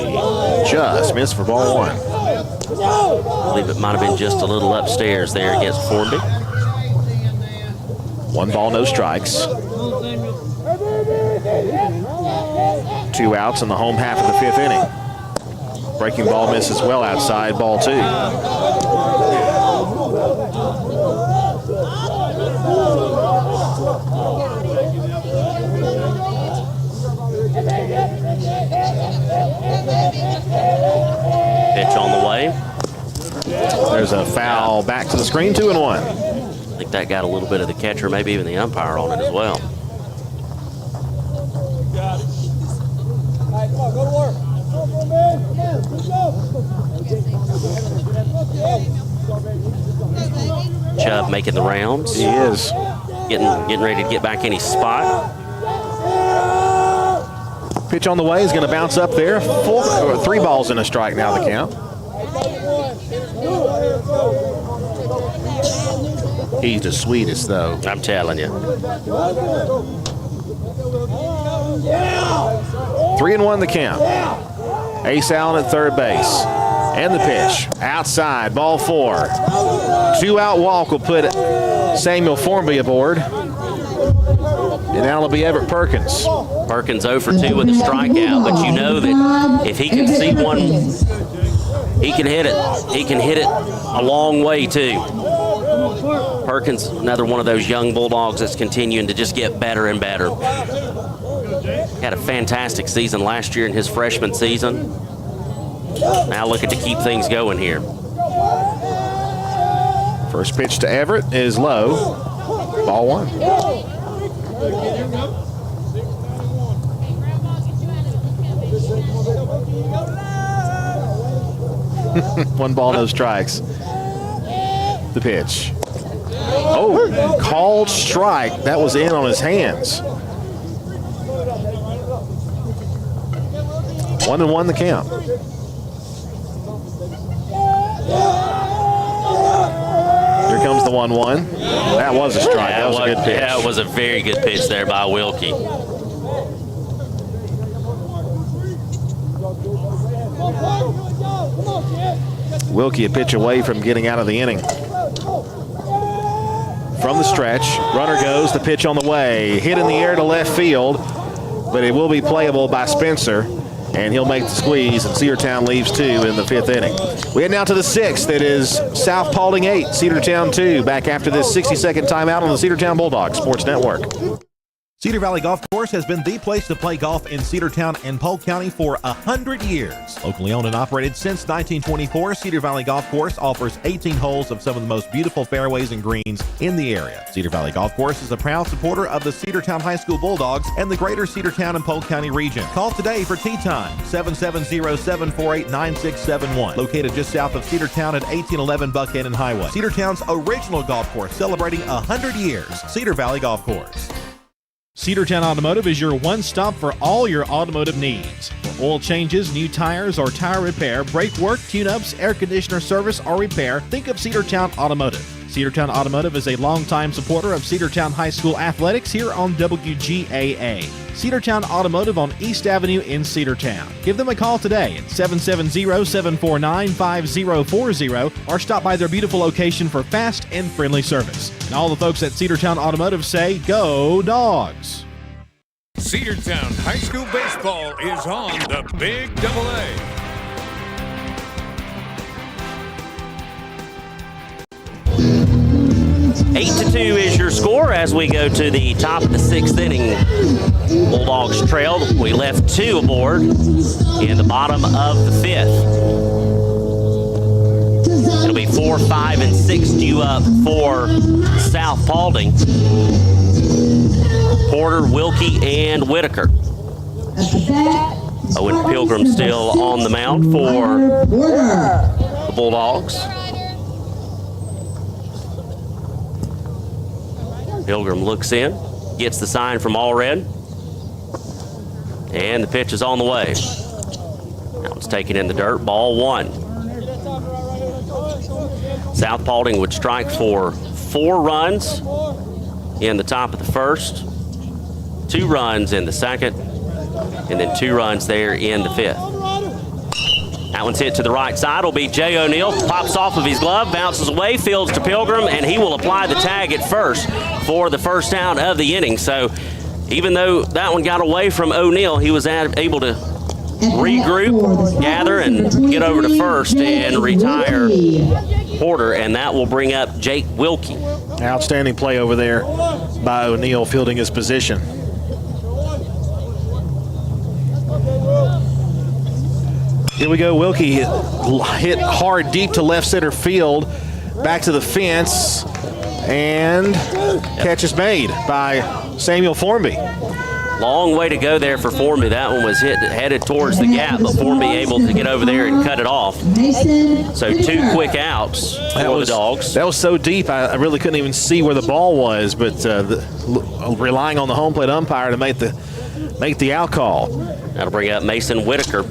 Just missed for ball 1. I believe it might have been just a little upstairs there against Formby. 1 ball, no strikes. 2 outs in the home half of the 5th inning. Breaking ball misses well outside, ball 2. Pitch on the way. There's a foul back to the screen, 2-1. I think that got a little bit of the catcher, maybe even the umpire on it as well. Chubb making the rounds. He is. Getting ready to get back in his spot. Pitch on the way is going to bounce up there. 3 balls and a strike now the count. He's the sweetest, though. I'm telling you. 3-1 the count. Ace Allen at third base. And the pitch. Outside, ball 4. 2-out walk will put Samuel Formby aboard. And now it'll be Everett Perkins. Perkins 0 for 2 with a strikeout, but you know that if he can see one, he can hit it. He can hit it a long way, too. Perkins, another one of those young Bulldogs that's continuing to just get better and better. Had a fantastic season last year in his freshman season. Now looking to keep things going here. First pitch to Everett is low. Ball 1. 1 ball, no strikes. The pitch. Oh, called strike. That was in on his hands. 1-1 the count. Here comes the 1-1. That was a strike. That was a good pitch. Yeah, it was a very good pitch there by Wilkie. Wilkie a pitch away from getting out of the inning. From the stretch, runner goes, the pitch on the way. Hit in the air to left field, but it will be playable by Spencer, and he'll make the squeeze, and Cedartown leaves 2 in the 5th inning. We head now to the 6th. It is South Paulding 8, Cedartown 2. Back after this 60-second timeout on the Cedartown Bulldogs Sports Network. Cedar Valley Golf Course has been the place to play golf in Cedartown and Polk County for 100 years. Locally owned and operated since 1924, Cedar Valley Golf Course offers 18 holes of some of the most beautiful fairways and greens in the area. Cedar Valley Golf Course is a proud supporter of the Cedartown High School Bulldogs and the greater Cedartown and Polk County region. Call today for tee time, 770-748-9671. Located just south of Cedartown at 1811 Buckhannon Highway. Cedartown's original golf course celebrating 100 years. Cedar Valley Golf Course. Cedartown Automotive is your one-stop for all your automotive needs. For oil changes, new tires, or tire repair, brake work, tune-ups, air conditioner service, or repair, think of Cedartown Automotive. Cedartown Automotive is a longtime supporter of Cedartown High School athletics here on WGAA. Cedartown Automotive on East Avenue in Cedartown. Give them a call today at 770-749-5040 or stop by their beautiful location for fast and friendly service. And all the folks at Cedartown Automotive say, go Dogs! Cedartown High School baseball is on the Big AA. Eight to 2 is your score as we go to the top of the 6th inning. Bulldogs trailed. We left 2 aboard in the bottom of the 5th. It'll be 4, 5, and 6 due up for South Paulding. Porter, Wilkie, and Whitaker. Owen Pilgrim still on the mound for the Bulldogs. Pilgrim looks in, gets the sign from Allred, and the pitch is on the way. Now it's taken in the dirt, ball 1. South Paulding would strike for 4 runs in the top of the 1st, 2 runs in the 2nd, and then 2 runs there in the 5th. That one's hit to the right side. It'll be Jay O'Neill. Pops off of his glove, bounces away, fields to Pilgrim, and he will apply the tag at first for the first out of the inning. So even though that one got away from O'Neill, he was able to regroup, gather, and get over to first and retire Porter, and that will bring up Jake Wilkie. Outstanding play over there by O'Neill, fielding his position. Here we go. Wilkie hit hard deep to left center field, back to the fence, and catch is made by Samuel Formby. Long way to go there for Formby. That one was headed towards the gap, but Formby able to get over there and cut it off. So 2 quick outs for the Dogs. That was so deep, I really couldn't even see where the ball was, but relying on the home plate umpire to make the out call. That'll bring up Mason Whitaker.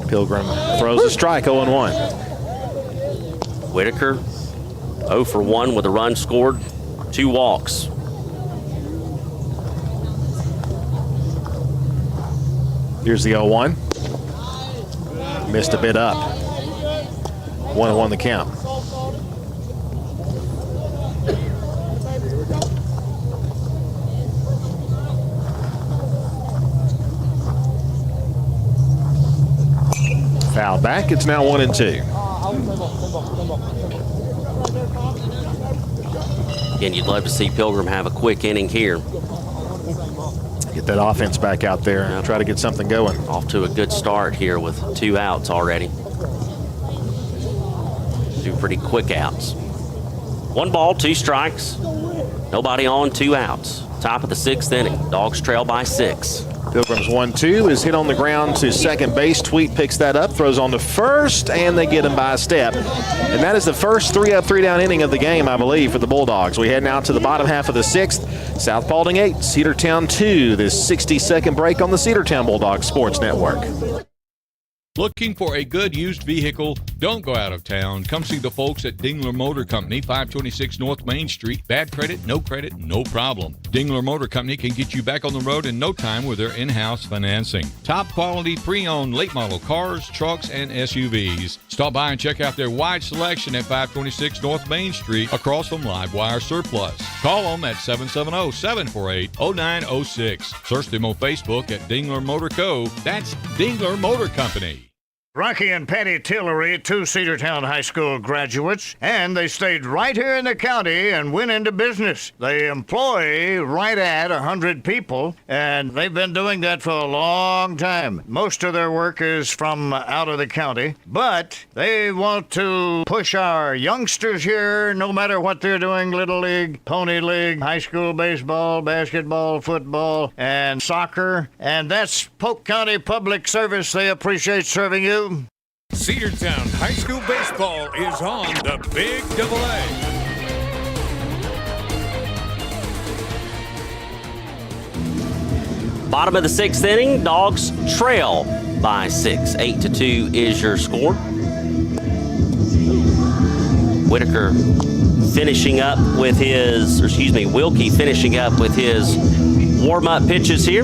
Pilgrim throws a strike, 0-1. Whitaker 0 for 1 with a run scored, 2 walks. Here's the 0-1. Missed a bit up. 1-1 the count. Foul back. It's now 1-2. Again, you'd love to see Pilgrim have a quick inning here. Get that offense back out there and try to get something going. Off to a good start here with 2 outs already. 2 pretty quick outs. 1 ball, 2 strikes. Nobody on, 2 outs. Top of the 6th inning. Dogs trail by 6. Pilgrim's 1-2 is hit on the ground to second base. Tweet picks that up, throws on to first, and they get him by a step. And that is the first 3-up, 3-down inning of the game, I believe, for the Bulldogs. We head now to the bottom half of the 6th. South Paulding 8, Cedartown 2. This 60-second break on the Cedartown Bulldogs Sports Network. Looking for a good used vehicle? Don't go out of town. Come see the folks at Dingler Motor Company, 526 North Main Street. Bad credit, no problem. Dingler Motor Company can get you back on the road in no time with their in-house financing. Top quality pre-owned late model cars, trucks, and SUVs. Stop by and check out their wide selection at 526 North Main Street across from Livewire Surplus. Call them at 770-748-0906. Search them on Facebook at Dingler Motor Co. That's Dingler Motor Company. Rocky and Patty Tillery, 2 Cedartown High School graduates, and they stayed right here in the county and went into business. They employ right at 100 people, and they've been doing that for a long time. Most of their work is from out of the county, but they want to push our youngsters here, no matter what they're doing, Little League, Pony League, high school baseball, basketball, football, and soccer, and that's Polk County Public Service. They appreciate serving you. Cedartown High School baseball is on the Big AA. Bottom of the 6th inning, Dogs trail by 6. 8-2 is your score. Whitaker finishing up with his, Wilkie finishing up with his warm-up pitches here.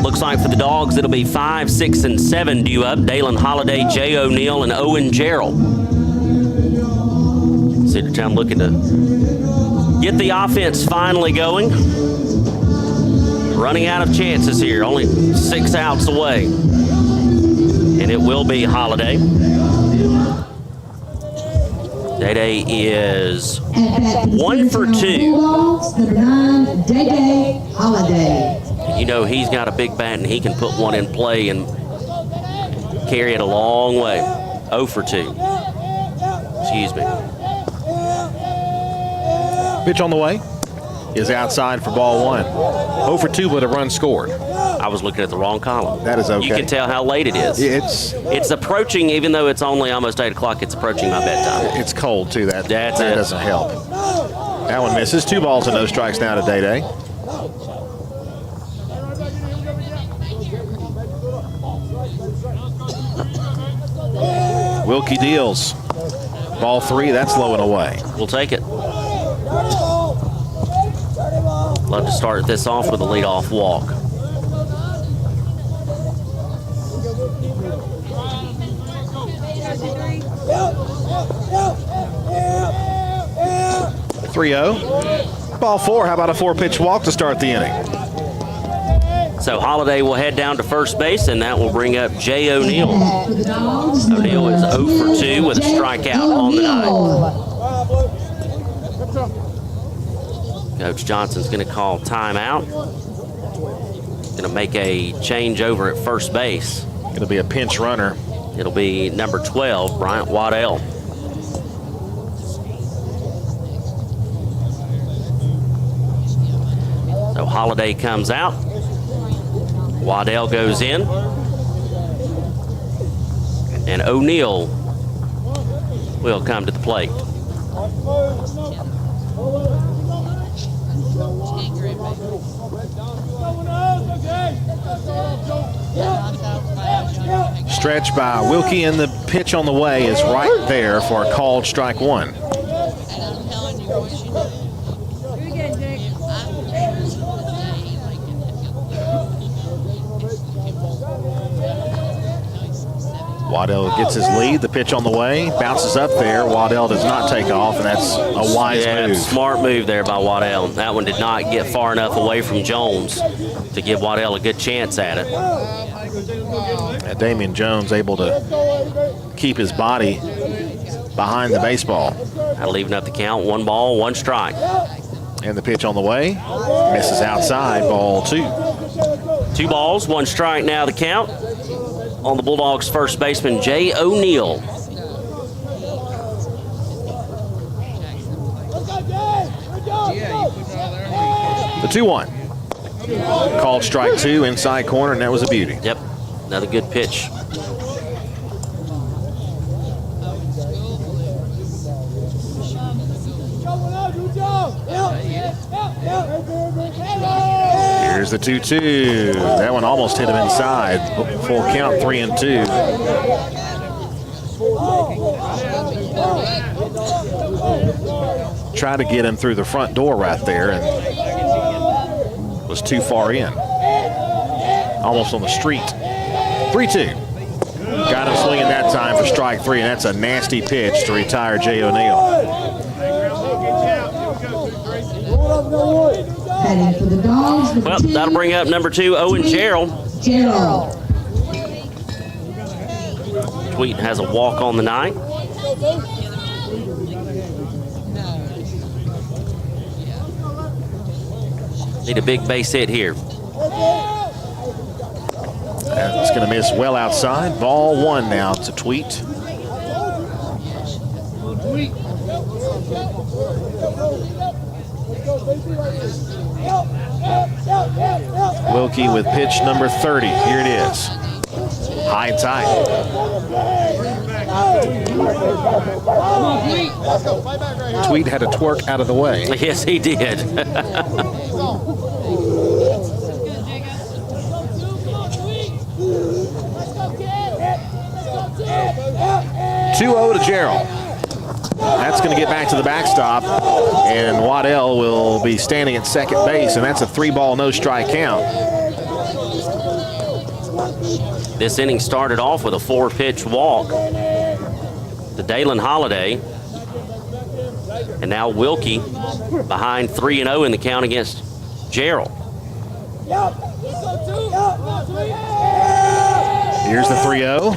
Looks like for the Dogs, it'll be 5, 6, and 7 due up. Dalen Holiday, Jay O'Neill, and Owen Gerald. Cedartown looking to get the offense finally going. Running out of chances here, only 6 outs away. And it will be Holiday. Day is 1 for 2. Bulldogs, number 9, Day Holiday. You know he's got a big bat and he can put one in play and carry it a long way. 0 for 2. Excuse me. Pitch on the way is outside for ball 1. 0 for 2 with a run scored. I was looking at the wrong column. That is okay. You can tell how late it is. It's approaching, even though it's only almost 8 o'clock, it's approaching my bedtime. It's cold too. That That's it. doesn't help. That one misses. 2 balls and no strikes now to Day. Wilkie deals. Ball 3, that's low and away. We'll take it. Love to start this off with a leadoff walk. Ball 4. How about a 4-pitch walk to start the inning? So Holiday will head down to first base, and that will bring up Jay O'Neill. O'Neill is 0 for 2 with a strikeout on the night. Coach Johnson's going to call timeout. Going to make a change over at first base. It'll be a pinch runner. It'll be number 12, Bryant Waddell. So Holiday comes out. Waddell goes in. And O'Neill will come to the plate. Stretch by Wilkie, and the pitch on the way is right there for a called strike 1. Waddell gets his lead. The pitch on the way, bounces up there. Waddell does not take off, and that's a wise move. Smart move there by Waddell. That one did not get far enough away from Jones to give Waddell a good chance at it. And Damian Jones able to keep his body behind the baseball. Now leaving up the count, 1 ball, 1 strike. And the pitch on the way, misses outside, ball 2. 2 balls, 1 strike now the count. On the Bulldogs' first baseman, Jay O'Neill. The 2-1. Called strike 2, inside corner, and that was a beauty. Yep, another good pitch. Here's the 2-2. That one almost hit him inside. Full count, 3-2. Tried to get him through the front door right there and was too far in. Almost on the street. 3-2. Got him swinging that time for strike 3, and that's a nasty pitch to retire Jay O'Neill. Well, that'll bring up number 2, Owen Gerald. Tweet has a walk on the night. Need a big base hit here. That's going to miss well outside. Ball 1 now to Tweet. Wilkie with pitch number 30. Here it is. High and tight. Tweet had to twerk out of the way. Yes, he did. 2-0 to Gerald. That's going to get back to the backstop, and Waddell will be standing at second base, and that's a 3-ball, no strike count. This inning started off with a 4-pitch walk to Dalen Holiday. And now Wilkie behind 3-0 in the count against Gerald. Here's the 3-0.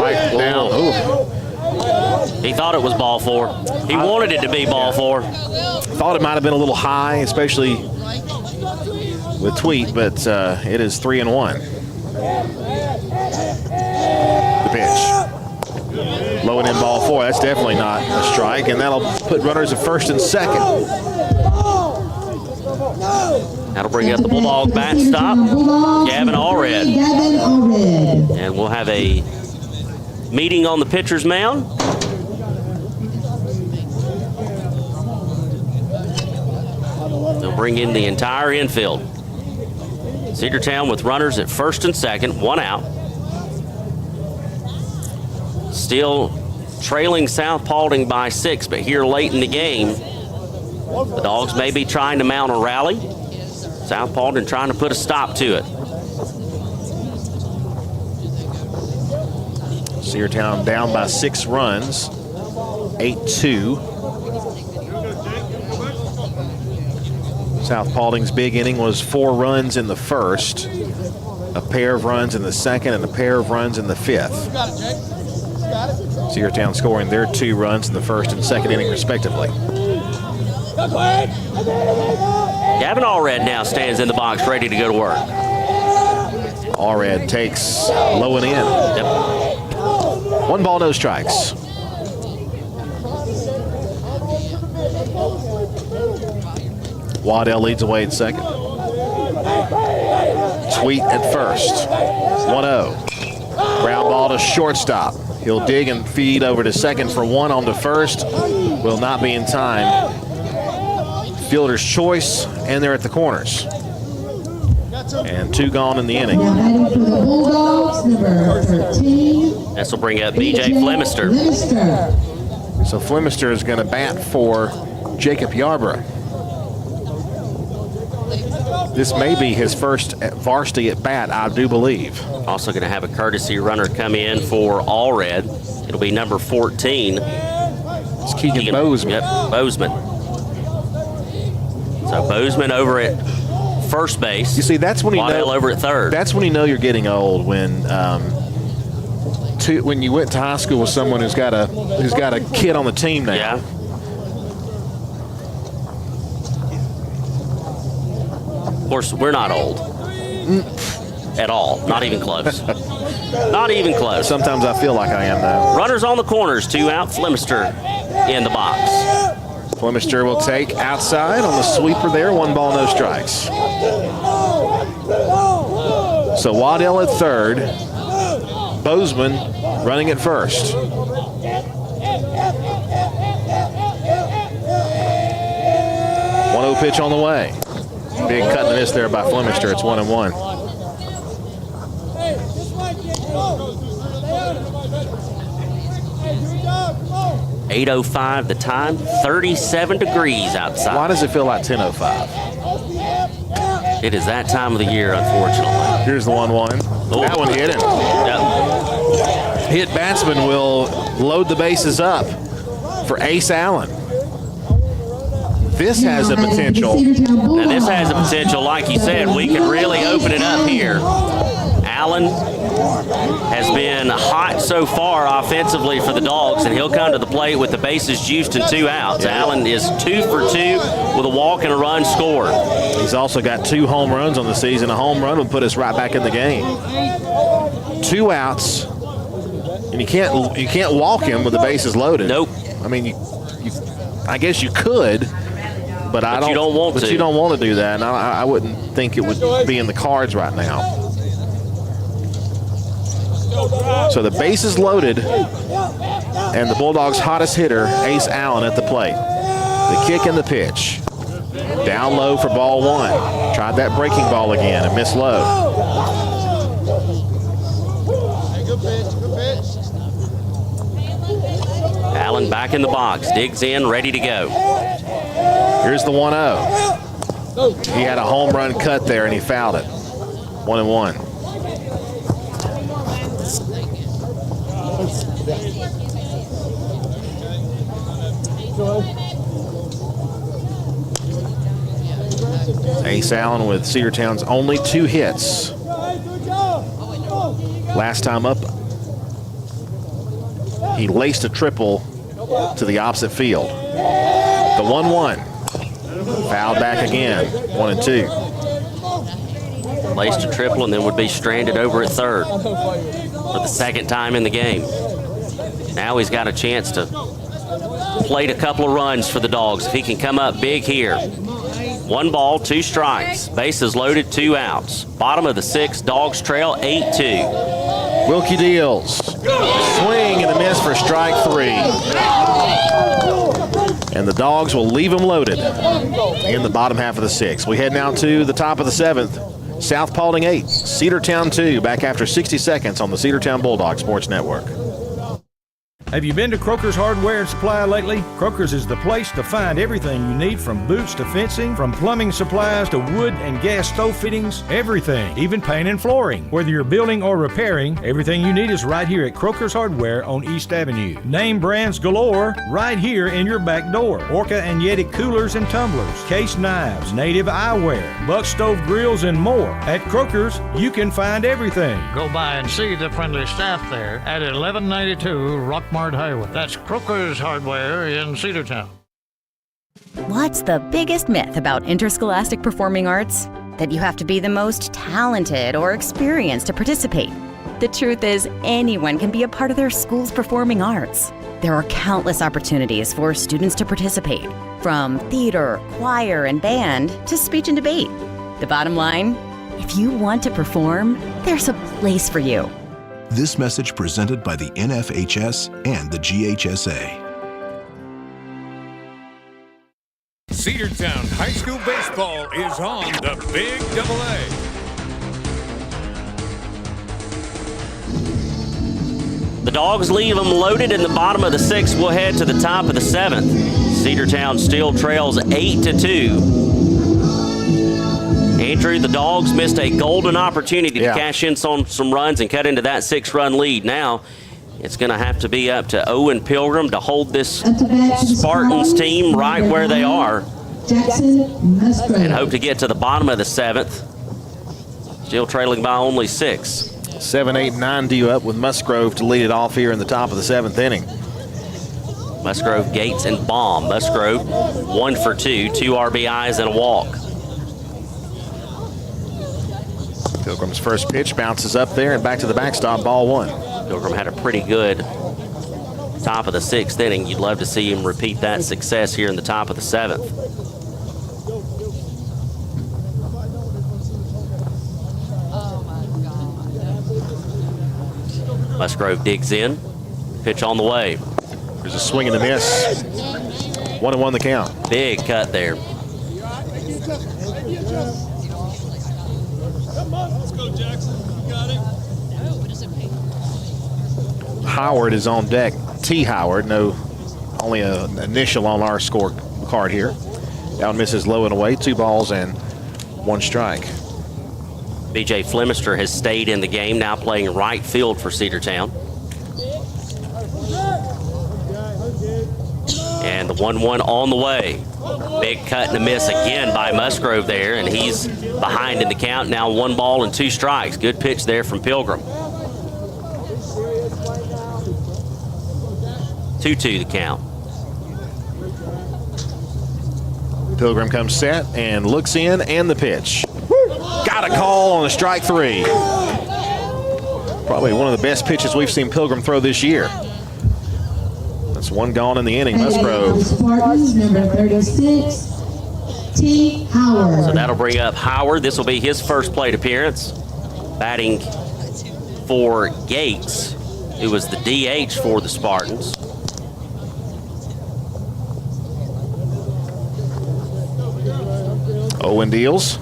Right down. Ooh. He thought it was ball 4. He wanted it to be ball 4. Thought it might have been a little high, especially with Tweet, but it is 3-1. The pitch. Low and in ball 4. That's definitely not a strike, and that'll put runners at first and second. That'll bring up the Bulldog bat stop, Gavin Allred. And we'll have a meeting on the pitcher's mound. They'll bring in the entire infield. Cedartown with runners at first and second, 1 out. Still trailing South Paulding by 6, but here late in the game, the Dogs may be trying to mount a rally. South Paulding trying to put a stop to it. Cedartown down by 6 runs, 8-2. South Paulding's big inning was 4 runs in the first, a pair of runs in the second, and a pair of runs in the 5th. Cedartown scoring their 2 runs in the first and second inning, respectively. Gavin Allred now stands in the box, ready to go to work. Allred takes low and in. Yep. 1 ball, no strikes. Waddell leads away at second. Tweet at first. 1-0. Ground ball to shortstop. He'll dig and feed over to second for 1 on to first. Will not be in time. Fielder's choice, and they're at the corners. And 2 gone in the inning. Now batting for the Bulldogs, number 13. This will bring up B.J. Flemister. So Flemister is going to bat for Jacob Yarborough. This may be his first varsity at bat, I do believe. Also going to have a courtesy runner come in for Allred. It'll be number 14. It's Keegan Bozeman. Yep, Bozeman. So Bozeman over at first base. You see, that's when you Waddell know over at third. That's when you know you're getting old, when you went to high school with someone who's got a kid on the team now. Yeah. Of course, we're not old at all. Not even close. Not even close. Sometimes I feel like I am, though. Runners on the corners, 2 out. Flemister in the box. Flemister will take outside on the sweeper there. 1 ball, no strikes. So Waddell at third. Bozeman running at first. 1-0 pitch on the way. Big cut and miss there by Flemister. It's 1-1. .805 the time, 37 degrees outside. Why does it feel like 10:05? It is that time of the year, unfortunately. Here's the 1-1. Oh. That one hit him. Yep. Hit batsman will load the bases up for Ace Allen. This has a potential. Now this has a potential, like you said, we can really open it up here. Allen has been hot so far offensively for the Dogs, and he'll come to the plate with the bases juiced and 2 outs. Yeah. Allen is 2 for 2 with a walk and a run scored. He's also got 2 home runs on the season. A home run would put us right back in the game. 2 outs, and you can't walk him with the bases loaded. Nope. I mean, I guess you could, but you don't want to. But you don't want to do that, and I wouldn't think it would be in the cards right now. So the base is loaded, and the Bulldogs' hottest hitter, Ace Allen, at the plate. The kick and the pitch. Down low for ball 1. Tried that breaking ball again and missed low. Allen back in the box, digs in, ready to go. Here's the 1-0. He had a home run cut there, and he fouled it. 1-1. Ace Allen with Cedartown's only 2 hits. Last time up, he laced a triple to the opposite field. The 1-1. Fouled back again. 1-2. Laced a triple and then would be stranded over at third for the second time in the game. Now he's got a chance to plate a couple of runs for the Dogs if he can come up big here. 1 ball, 2 strikes. Bases loaded, 2 outs. Bottom of the 6th, Dogs trail 8-2. Wilkie deals. Swing and a miss for strike 3. And the Dogs will leave him loaded in the bottom half of the 6th. We head now to the top of the 7th. South Paulding 8, Cedartown 2, back after 60 seconds on the Cedartown Bulldogs Sports Network. Have you been to Croker's Hardware and Supply lately? Croker's is the place to find everything you need, from boots to fencing, from plumbing supplies to wood and gas stove fittings, everything, even paint and flooring. Whether you're building or repairing, everything you need is right here at Croker's Hardware on East Avenue. Name brands galore right here in your back door. Orca and Yeti coolers and tumblers, case knives, native eyewear, buck stove grills, and more. At Croker's, you can find everything. Go by and see the friendly staff there at 1192 Rockmart Highway. That's Croker's Hardware in Cedartown. What's the biggest myth about interscholastic performing arts? That you have to be the most talented or experienced to participate. The truth is, anyone can be a part of their school's performing arts. There are countless opportunities for students to participate, from theater, choir, and band to speech and debate. The bottom line, if you want to perform, there's a place for you. This message presented by the NFHS and the GHSA. Cedartown High School Baseball is on the Big AA. The Dogs leave them loaded in the bottom of the 6th. We'll head to the top of the 7th. Cedartown still trails 8-2. Andrew, the Dogs missed a golden opportunity to cash in on some runs and cut into that 6-run lead. Now it's going to have to be up to Owen Pilgrim to hold this Spartans team right where they are and hope to get to the bottom of the 7th. Still trailing by only 6. 7, 8, 9 due up with Musgrove to lead it off here in the top of the 7th inning. Musgrove, Gates, and Baum. Musgrove 1 for 2, 2 RBIs and a walk. Pilgrim's first pitch bounces up there and back to the backstop, ball 1. Pilgrim had a pretty good top of the 6th inning. You'd love to see him repeat that success here in the top of the 7th. Musgrove digs in. Pitch on the way. There's a swing and a miss. 1-1 the count. Big cut there. Howard is on deck. T. Howard, only an initial on our score card here. That one misses low and away. 2 balls and 1 strike. B.J. Flemister has stayed in the game, now playing right field for Cedartown. And the 1-1 on the way. Big cut and a miss again by Musgrove there, and he's behind in the count. Now 1 ball and 2 strikes. Good pitch there from Pilgrim. 2-2 the count. Pilgrim comes set and looks in, and the pitch. Got a call on a strike 3. Probably one of the best pitches we've seen Pilgrim throw this year. That's 1 gone in the inning. Musgrove. Spartans, number 36, T. Howard. So that'll bring up Howard. This will be his first plate appearance. Batting for Gates, who was the DH for the Spartans. Owen deals.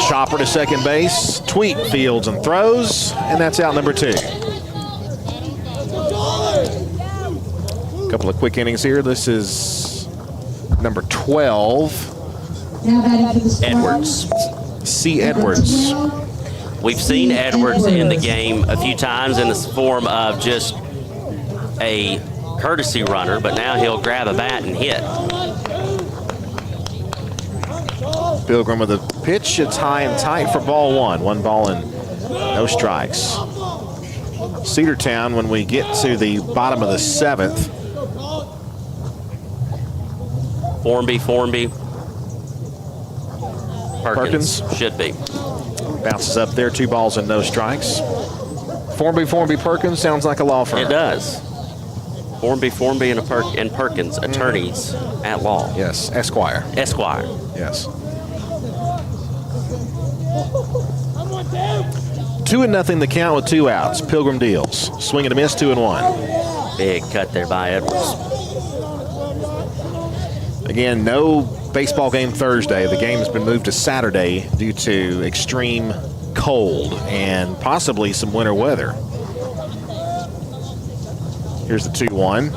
Chopper to second base. Tweet fields and throws, and that's out number 2. Couple of quick innings here. This is number 12. Now batting for the Edwards. C. Edwards. We've seen Edwards in the game a few times in the form of just a courtesy runner, but now he'll grab a bat and hit. Pilgrim with a pitch. It's high and tight for ball one. 1 ball and no strikes. Cedartown, when we get to the bottom of the 7th. Formby. Perkins should be. Bounces up there, 2 balls and no strikes. Formby, Perkins sounds like a law firm. It does. Formby and Perkins, attorneys at law. Yes, Esquire. Yes. 2-0 the count with 2 outs. Pilgrim deals. Swing and a miss, 2-1. Big cut there by Edwards. Again, no baseball game Thursday. The game has been moved to Saturday due to extreme cold and possibly some winter weather. Here's the 2-1.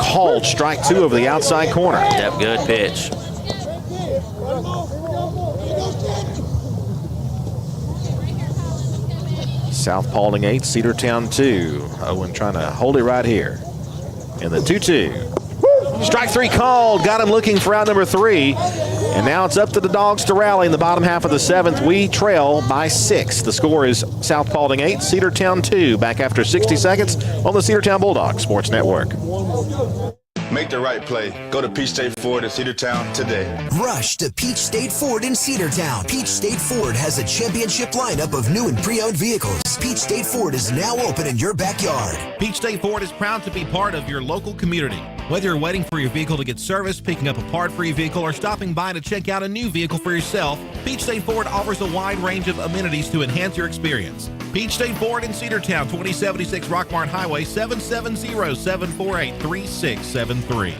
Called strike 2 over the outside corner. Yep, good pitch. South Paulding 8, Cedartown 2. Owen trying to hold it right here. And the 2-2. Strike 3 called. Got him looking for out number 3. And now it's up to the Dogs to rally in the bottom half of the 7th. We trail by 6. The score is South Paulding 8, Cedartown 2. Back after 60 seconds on the Cedartown Bulldogs Sports Network. Make the right play. Go to Peach State Ford in Cedartown today. Rush to Peach State Ford in Cedartown. Peach State Ford has a championship lineup of new and pre-owned vehicles. Peach State Ford is now open in your backyard. Peach State Ford is proud to be part of your local community. Whether you're waiting for your vehicle to get serviced, picking up a part for your vehicle, or stopping by to check out a new vehicle for yourself, Peach State Ford offers a wide range of amenities to enhance your experience. Peach State Ford in Cedartown, 2076 Rockmart Highway, 770-748-3673.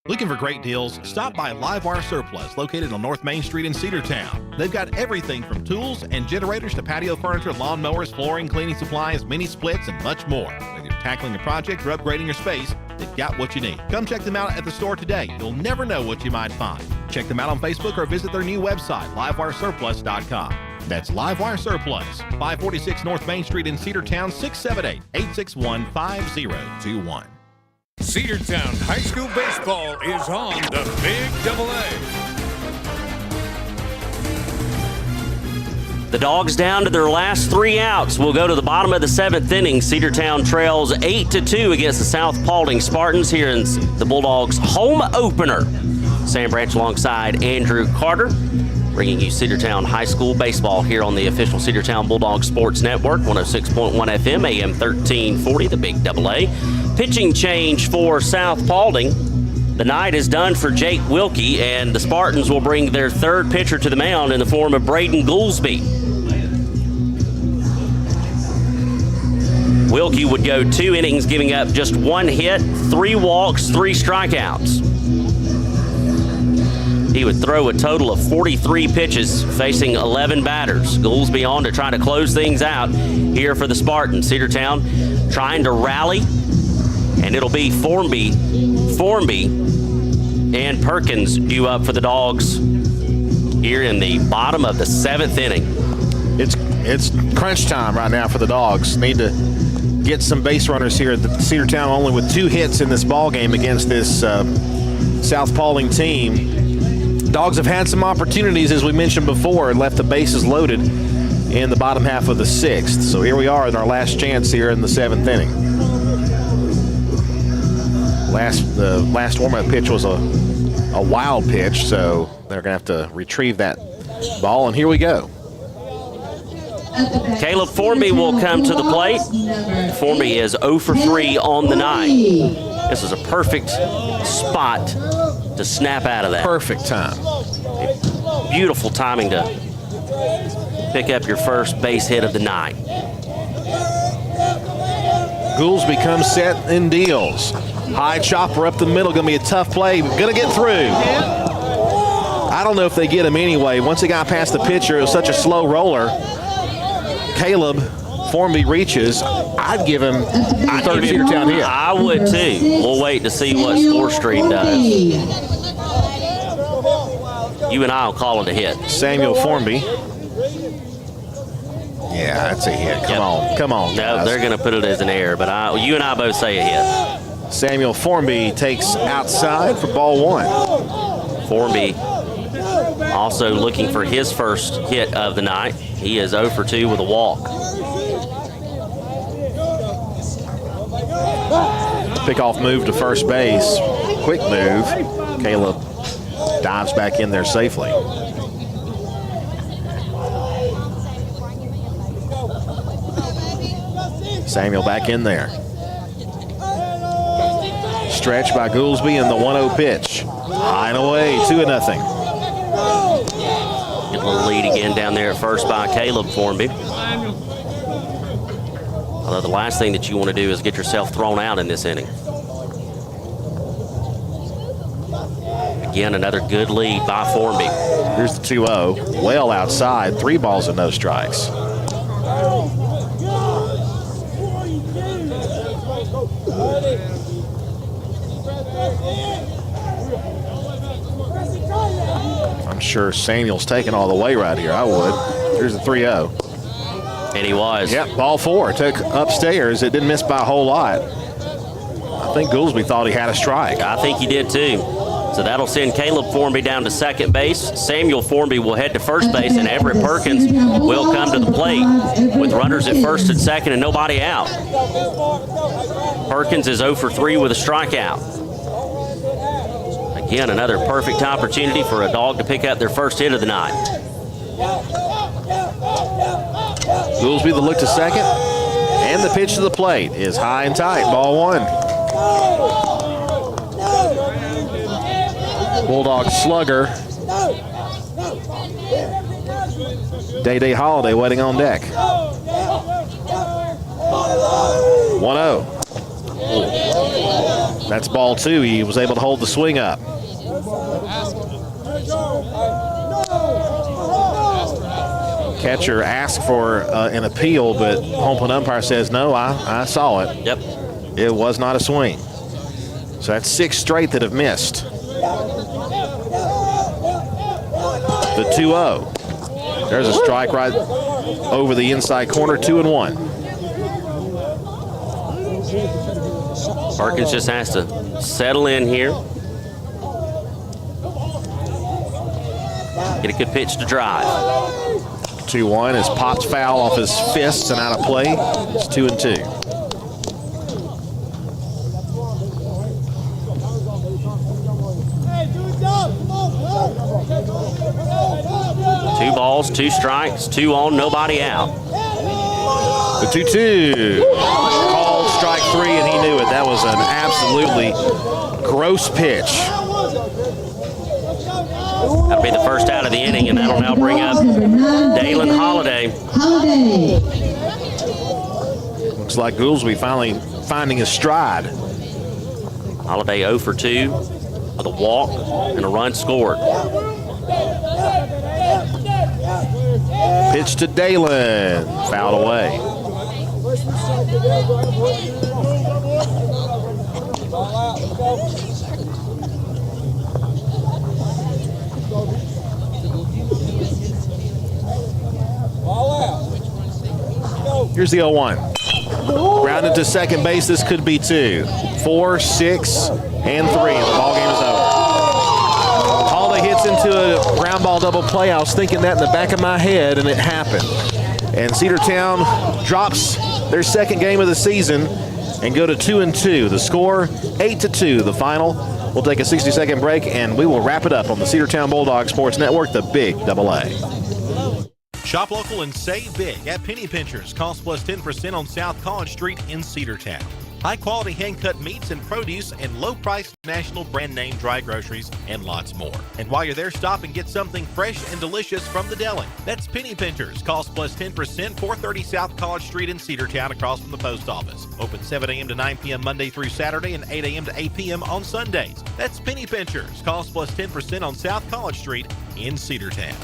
Looking for great deals? Stop by Livewire Surplus, located on North Main Street in Cedartown. They've got everything from tools and generators to patio furniture, lawn mowers, flooring, cleaning supplies, mini splits, and much more. Whether you're tackling a project or upgrading your space, they've got what you need. Come check them out at the store today. You'll never know what you might find. Check them out on Facebook or visit their new website, livewiresurplus.com. That's Livewire Surplus, 546 North Main Street in Cedartown, 678-861-5021. Cedartown High School Baseball is on the Big AA. The Dogs down to their last 3 outs. We'll go to the bottom of the 7th inning. Cedartown trails 8-2 against the South Paulding Spartans here in the Bulldogs' home opener. Sam Branch alongside Andrew Carter, bringing you Cedartown High School Baseball here on the official Cedartown Bulldogs Sports Network, 106.1 FM, AM 1340, the Big AA. Pitching change for South Paulding. The night is done for Jake Wilkie, and the Spartans will bring their 3rd pitcher to the mound in the form of Braden Goolsby. Wilkie would go 2 innings, giving up just 1 hit, 3 walks, 3 strikeouts. He would throw a total of 43 pitches, facing 11 batters. Goolsby on to try to close things out here for the Spartans. Cedartown trying to rally, and it'll be Formby, and Perkins due up for the Dogs here in the bottom of the 7th inning. It's crunch time right now for the Dogs. Need to get some base runners here at the Cedartown, only with 2 hits in this ball game against this South Paulding team. Dogs have had some opportunities, as we mentioned before, and left the bases loaded in the bottom half of the 6th. So here we are in our last chance here in the 7th inning. The last warm-up pitch was a wild pitch, so they're going to have to retrieve that ball, and here we go. Caleb Formby will come to the plate. Formby is 0 for 3 on the night. This is a perfect spot to snap out of that. Perfect time. Beautiful timing to pick up your first base hit of the night. Goolsby comes set and deals. High chopper up the middle, going to be a tough play. Going to get through. I don't know if they get him anyway. Once he got past the pitcher, it was such a slow roller. Caleb Formby reaches, I'd give him a third Cedartown hit. I would too. We'll wait to see what Score Stream does. You and I will call it a hit. Samuel Formby. Yeah, that's a hit. Come on. No, they're going to put it as an error, but you and I both say a hit. Samuel Formby takes outside for ball one. Formby also looking for his first hit of the night. He is 0 for 2 with a walk. Pickoff move to first base. Quick move. Caleb dives back in there safely. Samuel back in there. Stretch by Goolsby and the 1-0 pitch. High and away, 2-0. Get a little lead again down there at first by Caleb Formby. Although the last thing that you want to do is get yourself thrown out in this inning. Again, another good lead by Formby. Here's the 2-0. Well outside, 3 balls and no strikes. I'm sure Samuel's taking all the way right here. I would. Here's the 3-0. And he was. Yep, ball 4. Took upstairs. It didn't miss by a whole lot. I think Goolsby thought he had a strike. I think he did too. So that'll send Caleb Formby down to second base. Samuel Formby will head to first base, and Everett Perkins will come to the plate with runners at first and second and nobody out. Perkins is 0 for 3 with a strikeout. Again, another perfect opportunity for a dog to pick up their first hit of the night. Goolsby the look to second, and the pitch to the plate is high and tight. Ball 1. Bulldog slugger. Day Holiday waiting on deck. 1-0. That's ball 2. He was able to hold the swing up. Catcher asked for an appeal, but home plate umpire says, no, I saw it. Yep. It was not a swing. So that's 6 straight that have missed. The 2-0. There's a strike right over the inside corner, 2-1. Perkins just has to settle in here. Get a good pitch to drive. 2-1 is popped foul off his fists and out of play. It's 2-2. 2 balls, 2 strikes, 2 on, nobody out. The 2-2. Called strike 3, and he knew it. That was an absolutely gross pitch. That'll be the first out of the inning, and that'll now bring up Dalen Holiday. Looks like Goolsby finally finding his stride. Holiday 0 for 2 with a walk and a run scored. Pitch to Dalen. Fouled away. Here's the 0-1. Grounded to second base. This could be 2, 4, 6, and 3. The ball game is over. Holiday hits into a ground ball double play. I was thinking that in the back of my head, and it happened. And Cedartown drops their second game of the season and go to 2-2. The score 8-2. The final. We'll take a 60-second break, and we will wrap it up on the Cedartown Bulldogs Sports Network, the Big AA. Shop local and save big at Penny Pinchers. Cost plus 10% on South College Street in Cedartown. High-quality hand-cut meats and produce and low-priced national brand-name dry groceries and lots more. And while you're there, stop and get something fresh and delicious from the deli. That's Penny Pinchers. Cost plus 10%, 430 South College Street in Cedartown across from the post office. Open 7 a.m. to 9 p.m. Monday through Saturday and 8 a.m. to 8 p.m. on Sundays. That's Penny Pinchers. Cost plus 10% on South College Street in Cedartown.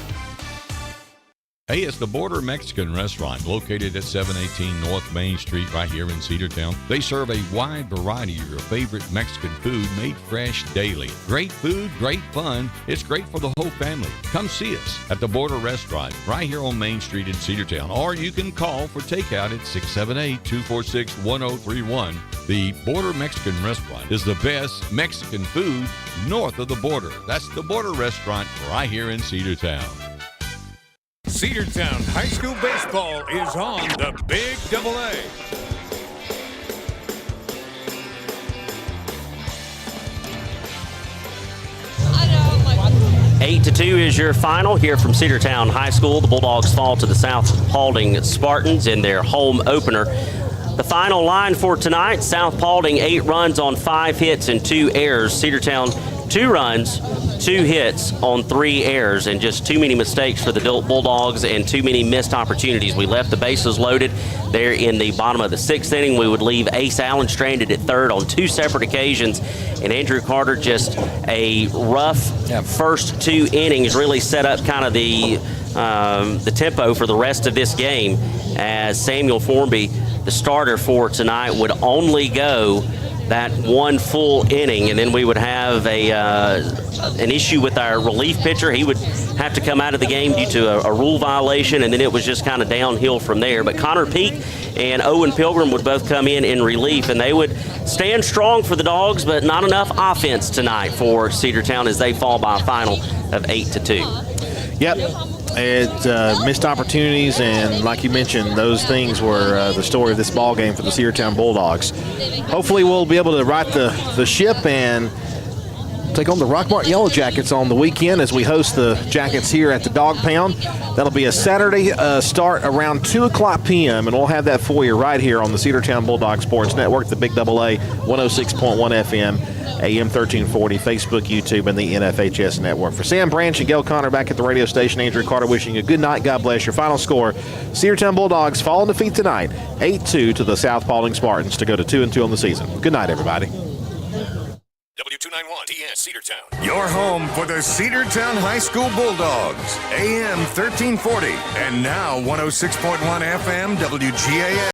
Hey, it's the Border Mexican Restaurant located at 718 North Main Street right here in Cedartown. They serve a wide variety of your favorite Mexican food made fresh daily. Great food, great fun. It's great for the whole family. Come see us at the Border Restaurant right here on Main Street in Cedartown, or you can call for takeout at 678-246-1031. The Border Mexican Restaurant is the best Mexican food north of the border. That's the Border Restaurant right here in Cedartown. Cedartown High School baseball is on the Big AA. 8-2 is your final here from Cedartown High School. The Bulldogs fall to the South Paulding Spartans in their home opener. The final line for tonight, South Paulding 8 runs on 5 hits and 2 errors. Cedartown 2 runs, 2 hits on 3 errors, and just too many mistakes for the Bulldogs and too many missed opportunities. We left the bases loaded there in the bottom of the 6th inning. We would leave Ace Allen stranded at third on 2 separate occasions, and Andrew Carter just a rough first 2 innings really set up kind of the tempo for the rest of this game, as Samuel Formby, the starter for tonight, would only go that 1 full inning, and then we would have an issue with our relief pitcher. He would have to come out of the game due to a rule violation, and then it was just kind of downhill from there. But Connor Peak and Owen Pilgrim would both come in relief, and they would stand strong for the Dogs, but not enough offense tonight for Cedartown as they fall by a final of 8-2. Yep. It missed opportunities, and like you mentioned, those things were the story of this ball game for the Cedartown Bulldogs. Hopefully we'll be able to right the ship and take on the Rockmart Yellow Jackets on the weekend as we host the Jackets here at the Dog Pound. That'll be a Saturday start around 2 o'clock p.m., and we'll have that for you right here on the Cedartown Bulldog Sports Network, the Big AA, 106.1 FM, AM 1340, Facebook, YouTube, and the NFHS Network. For Sam Branch and Gail Connor back at the radio station, Andrew Carter wishing you a good night. God bless. Your final score, Cedartown Bulldogs fall in defeat tonight, 8-2 to the South Paulding Spartans to go to 2-2 on the season. Good night, everybody. W291 TS Cedartown. Your home for the Cedartown High School Bulldogs. AM 1340 and now 106.1 FM WGAS.